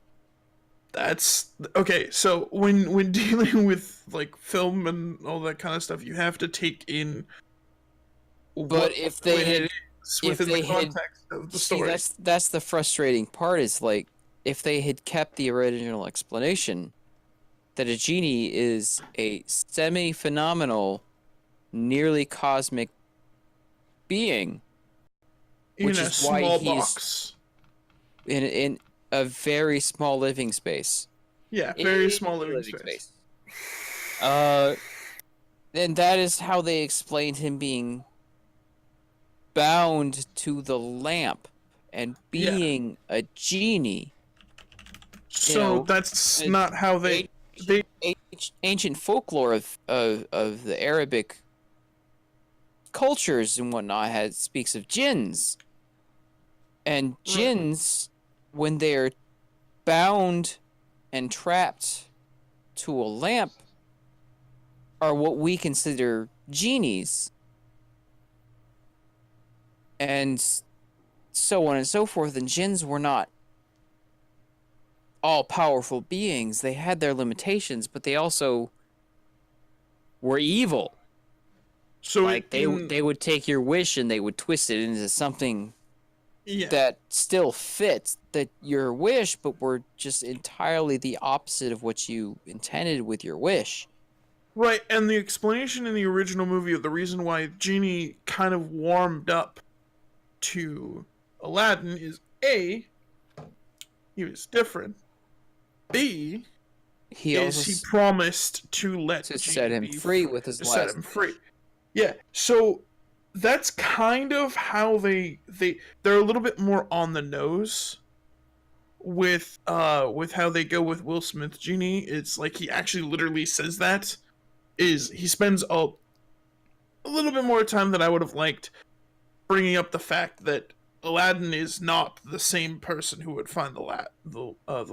That's okay. So when dealing with like film and all that kind of stuff, you have to take in But if they had, within the context of the story. that's the frustrating part. Is like if they had kept the original explanation that a genie is a semi-phenomenal, nearly cosmic being, In which a is why small he's box. in a very small living space. Yeah, very small living space. And that is how they explained him being bound to the lamp and being a genie. So that's not how they ancient folklore of the Arabic cultures and whatnot speaks of jinns. And jinns, when they're bound and trapped to a lamp, are what we consider genies. And so on and so forth. And jinns were not all-powerful beings. They had their limitations, but they also were evil. So like they would take your wish and they would twist it into something yeah. that still fits your wish, but were just entirely the opposite of what you intended with your wish. Right, and the explanation in the original movie of the reason why Genie kind of warmed up to Aladdin is A, he was different. B, he promised to set him free with his last. Set him free. Yeah, so that's kind of how they're a little bit more on the nose with how they go with Will Smith Genie. It's like he actually literally says that. He spends a little bit more time than I would have liked bringing up the fact that Aladdin is not the same person who would find the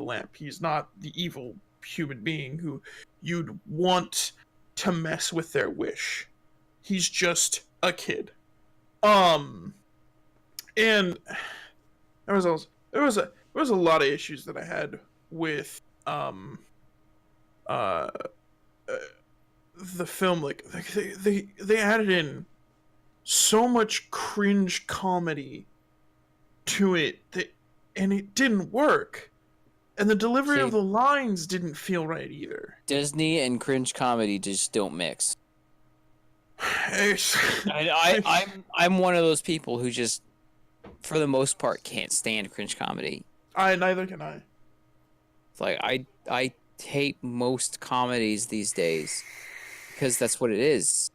lamp. He's not the evil human being who you'd want to mess with their wish. He's just a kid. And there was a lot of issues that I had with the film. Like they added in so much cringe comedy to it and it didn't work. And the delivery of the lines didn't feel right either. Disney and cringe comedy just don't mix. I'm one of those people who just, for the most part, can't stand cringe comedy. Neither can I. It's like I hate most comedies these days because that's what it is.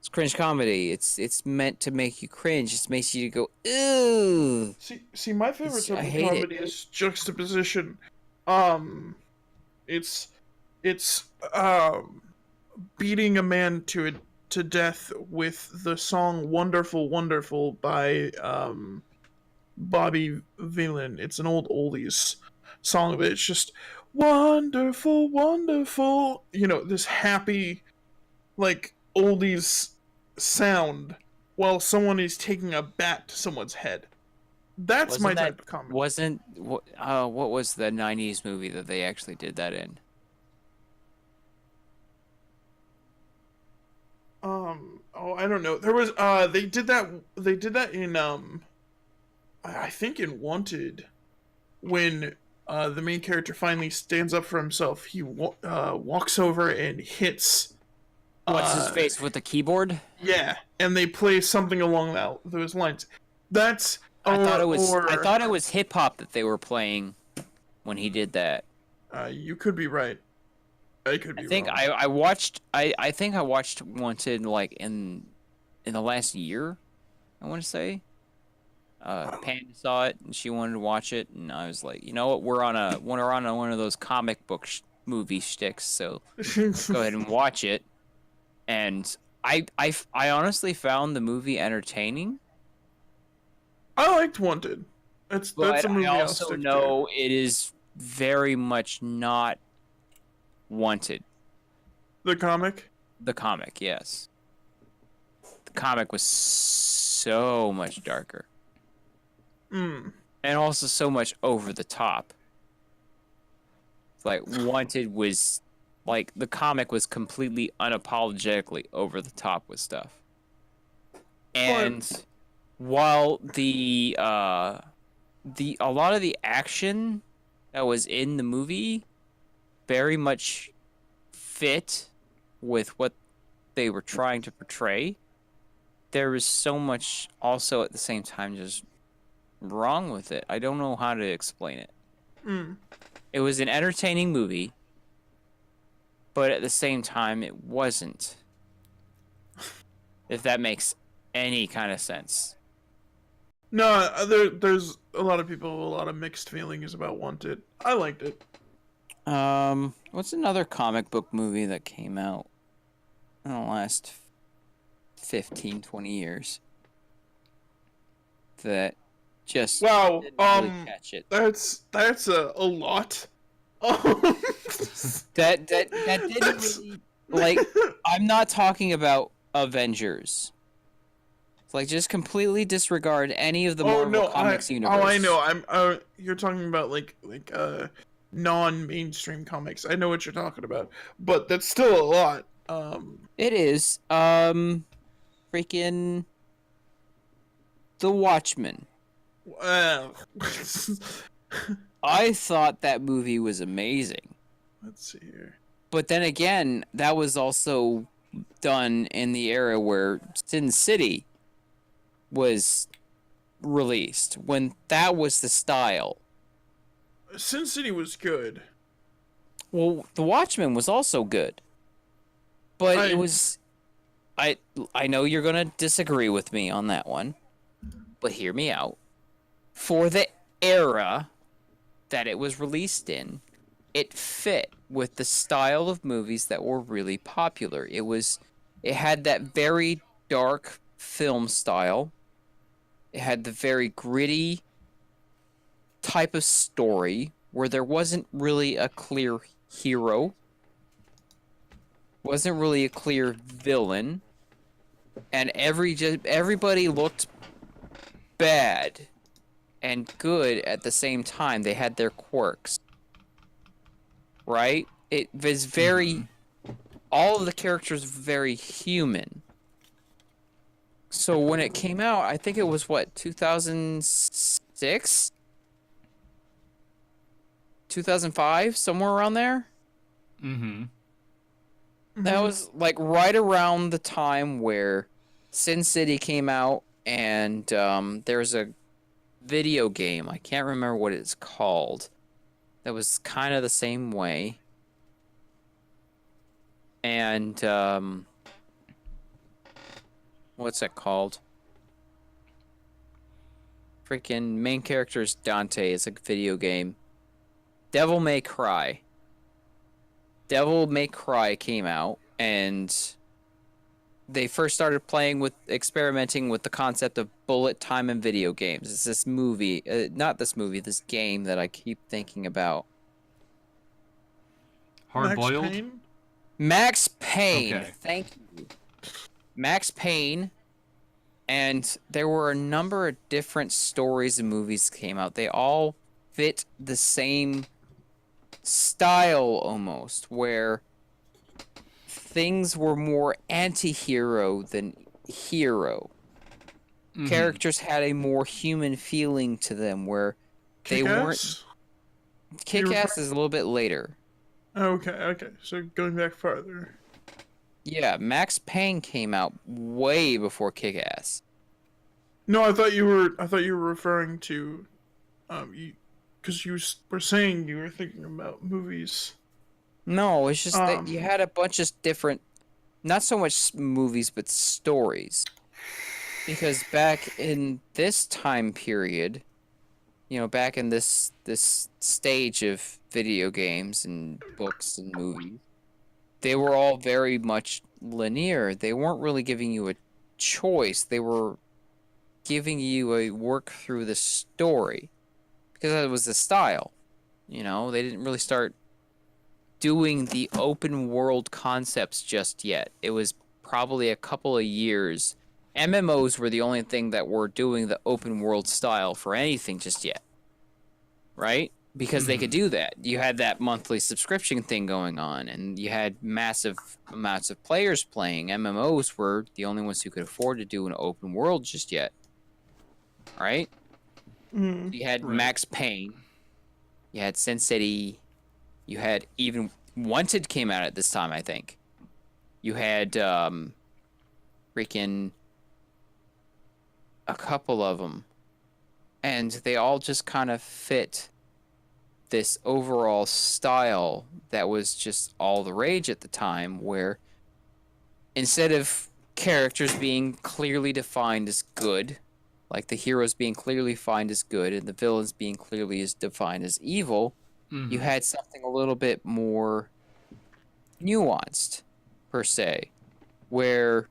It's cringe comedy. It's meant to make you cringe. It makes you go, ew. See, my favorite type of comedy is juxtaposition. It's beating a man to death with the song "Wonderful, Wonderful" by Bobby Villin. It's an old oldies song, but it's just wonderful, wonderful. You know, this happy like oldies sound while someone is taking a bat to someone's head. That's my type of comic. What was the 90s movie that they actually did that in? Oh, I don't know. There was they did that in I think in Wanted, when the main character finally stands up for himself. He walks over and hits What's his face with the keyboard? yeah, and they play something along those lines. That's I thought it was hip hop that they were playing when he did that. You could be right. I could be I think wrong. I think I watched Wanted like in the last year, I want to say. Payne saw it and she wanted to watch it, and I was like, you know what, we're on one of those comic book movie shticks, so go ahead and watch it. And I honestly found the movie entertaining. I liked Wanted. That's But a movie I I'll also stick know it is very much not Wanted. The comic? The comic, yes. The comic was so much darker. Mm. And also so much over the top. Like, Wanted was... Like, the comic was completely unapologetically over the top with stuff. And while a lot of the action that was in the movie very much fit with what they were trying to portray, there was so much also at the same time just wrong with it. I don't know how to explain it. Mm. It was an entertaining movie, but at the same time it wasn't. If that makes any kind of sense. No, there's a lot of people with a lot of mixed feelings about Wanted. I liked it. What's another comic book movie that came out in the last 15, 20 years that just Wow, didn't really catch it? that's a lot. That didn't really, like, I'm not talking about Avengers. Like, just completely disregard any of the Marvel Comics universe. Oh, I know. You're talking about like non-mainstream comics. I know what you're talking about, but that's still a lot. It is. Freaking The Watchmen. Well, I thought that movie was amazing. let's see here. But then again, that was also done in the era where Sin City was released, when that was the style. Sin City was good. Well, The Watchmen was also good. But it was... I know you're going to disagree with me on that one, but hear me out. For the era that it was released in, it fit with the style of movies that were really popular. It had that very dark film style. It had the very gritty type of story where there wasn't really a clear hero, wasn't really a clear villain, and everybody looked bad and good at the same time. They had their quirks, right? It was very... all of the characters were very human. So when it came out, I think it was, what, 2006? 2005? Somewhere around there? Mm-hmm. That was, like, right around the time where Sin City came out, and there's a video game, I can't remember what it's called, that was kind of the same way. And, what's that called? Freaking main character is Dante. It's a video game. Devil May Cry. Devil May Cry came out, and they first started experimenting with the concept of bullet time in video games. It's this movie, this game that I keep thinking about. Hard boiled? Max Payne? Max Payne. Okay. Thank you. Max Payne, and there were a number of different stories and movies that came out. They all fit the same style almost, where things were more anti-hero than hero. Mhm. Characters had a more human feeling to them, where they weren't. Kick-Ass? Kick-Ass is a little bit later. Okay. So going back farther. Yeah, Max Payne came out way before Kick-Ass. No, I thought you were referring to, because you were saying you were thinking about movies. No, it's just that you Um, had a bunch of different, not so much movies, but stories. Because back in this time period, back in this stage of video games and books and movies, they were all very much linear. They weren't really giving you a choice. They were giving you a work through the story because that was the style. They didn't really start doing the open world concepts just yet. It was probably a couple of years. MMOs were the only thing that were doing the open world style for anything just yet. Right? Because they could do that. You had that monthly subscription thing going on, and you had massive amounts of players playing. MMOs were the only ones who could afford to do an open world just yet. Right? You had Right. Max Payne. You had Sin City. You had even Wanted came out at this time, I think. You had freaking a couple of them. And they all just kind of fit this overall style that was just all the rage at the time, where instead of characters being clearly defined as good, like the heroes being clearly defined as good and the villains being clearly as defined as evil, you had something a little bit more nuanced, per se, where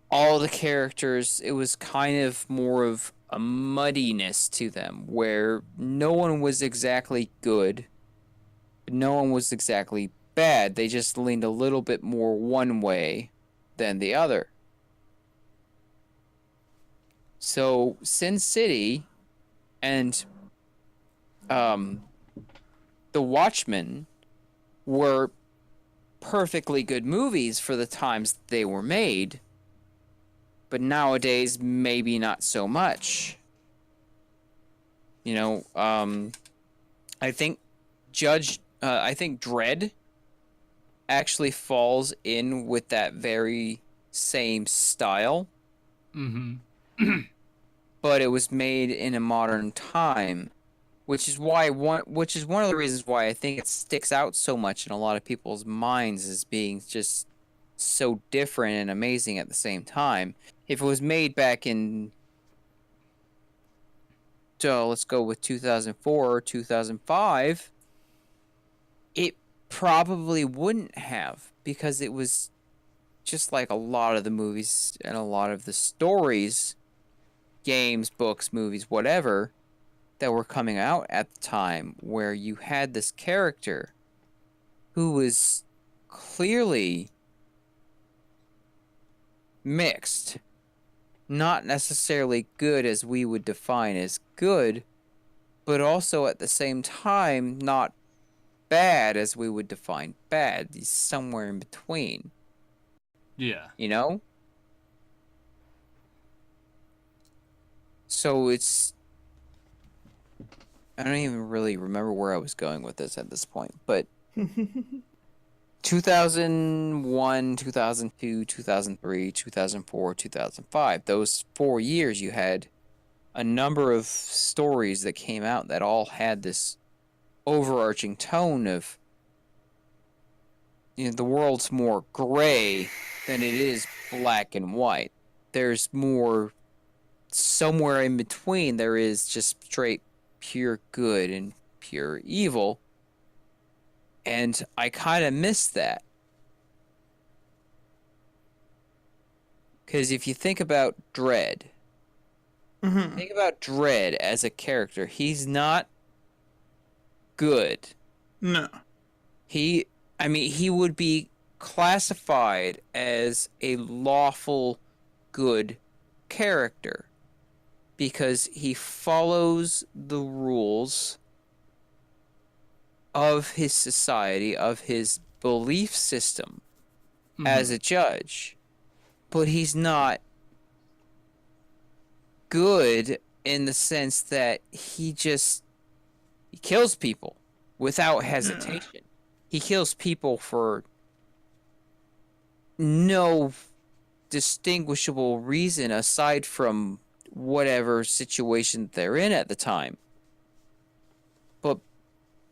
all the characters, it was kind of more of a muddiness to them, where no one was exactly good, but no one was exactly bad. They just leaned a little bit more one way than the other. So Sin City and The Watchmen were perfectly good movies for the times they were made, but nowadays maybe not so much. I think I think Dread actually falls in with that very same style, but it was made in a modern time, which is one of the reasons why I think it sticks out so much in a lot of people's minds as being just so different and amazing at the same time. If it was made back in, so let's go with 2004 or 2005, it probably wouldn't have, because it was just like a lot of the movies and a lot of the stories, games, books, movies, whatever, that were coming out at the time, where you had this character who was clearly mixed, not necessarily good as we would define as good, but also at the same time not bad as we would define bad. He's somewhere in between. Yeah. So it's, I don't even really remember where I was going with this at this point, but 2001, 2002, 2003, 2004, 2005, those 4 years you had a number of stories that came out that all had this overarching tone of, the world's more gray than it is black and white. There's more somewhere in between. There is just straight pure good and pure evil. And I kind of miss that. Because if you think about Dredd, think about Dredd as a character. He's not good. No. He would be classified as a lawful good character because he follows the rules of his society, of his belief system as a judge. But he's not good in the sense that he kills people without hesitation. He kills people for no distinguishable reason aside from whatever situation they're in at the time. But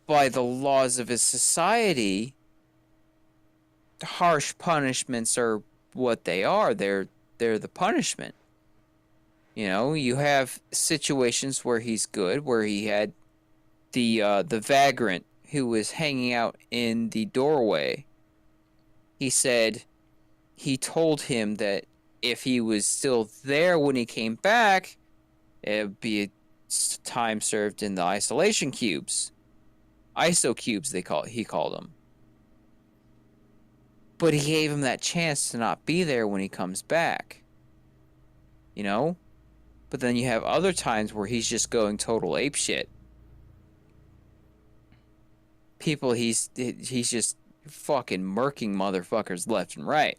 by the laws of his society, harsh punishments are what they are. They're the punishment. You know, you have situations where he's good, where he had the vagrant who was hanging out in the doorway. He said he told him that if he was still there when he came back, it would be a time served in the isolation cubes. ISO cubes, he called them. But he gave him that chance to not be there when he comes back. You know? But then you have other times where he's just going total apeshit. People he's just fucking murking motherfuckers left and right.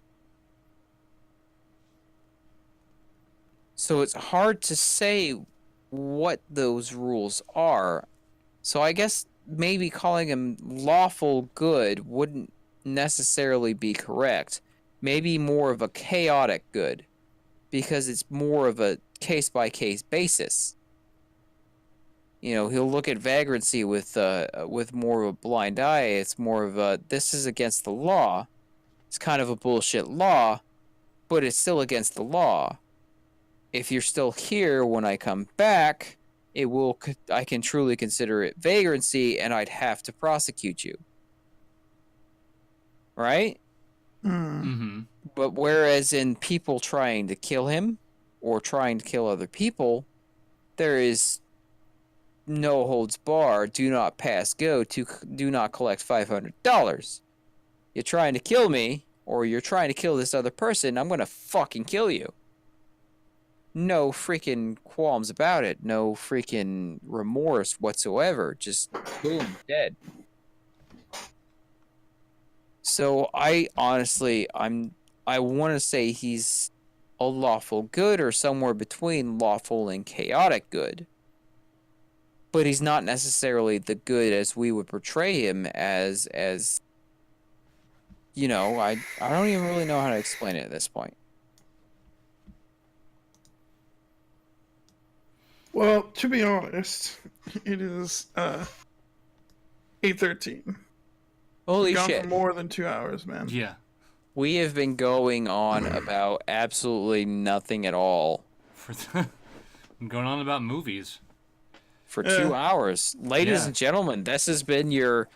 So it's hard to say what those rules are. So I guess maybe calling him lawful good wouldn't necessarily be correct. Maybe more of a chaotic good, because it's more of a case-by-case basis. You know, he'll look at vagrancy with more of a blind eye. It's more of a, this is against the law. It's kind of a bullshit law, but it's still against the law. If you're still here when I come back, I can truly consider it vagrancy, and I'd have to prosecute you. Right? But whereas in people trying to kill him or trying to kill other people, there is no holds bar, do not pass go, do not collect $500. You're trying to kill me, or you're trying to kill this other person, I'm gonna fucking kill you. No freaking qualms about it. No freaking remorse whatsoever. Just boom, dead. So I honestly, I want to say he's a lawful good or somewhere between lawful and chaotic good. But he's not necessarily the good as we would portray him as you know, I don't even really know how to explain it at this point. Well, to be honest, it is 8:13. Holy Gone shit. for more than 2 hours, man. Yeah. We have been going on about absolutely nothing at all I'm going on about movies. for 2 hours. Ladies Yeah. and gentlemen, this has been your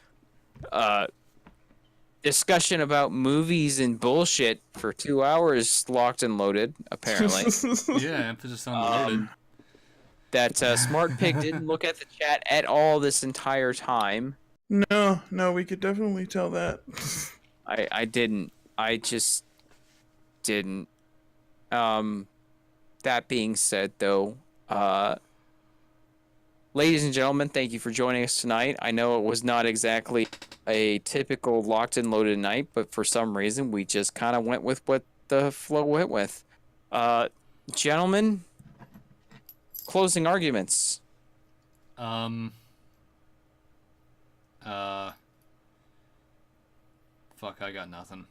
discussion about movies and bullshit for 2 hours, locked and loaded, apparently. Yeah, emphasis on the loaded. That Smart Pig didn't look at the chat at all this entire time. No, we could definitely tell that. I didn't. I just didn't. That being said, though, ladies and gentlemen, thank you for joining us tonight. I know it was not exactly a typical locked and loaded night, but for some reason we just kind of went with what the flow went with. Gentlemen, closing arguments. Fuck, I got nothing.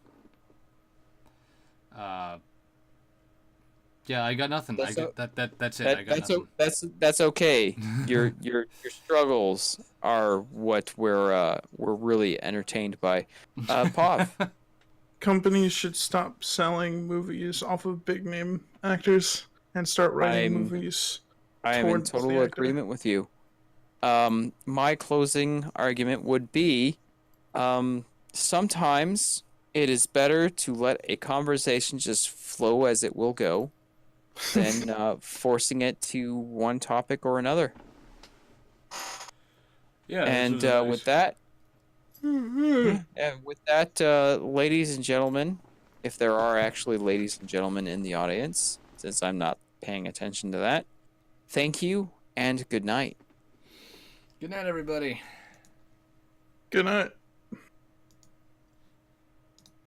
Yeah, I got nothing. That's That's it. I got nothing. That's okay. Your struggles are what we're really entertained by. Pav. Companies should stop selling movies off of big name actors and start writing movies. I am in towards the total actor. agreement with you. My closing argument would be, sometimes it is better to let a conversation just flow as it will go than forcing it to one topic or another. Yeah. And this was nice. with that, And with that, ladies and gentlemen, if there are actually ladies and gentlemen in the audience, since I'm not paying attention to that, thank you and good night. Good night, everybody. Good night.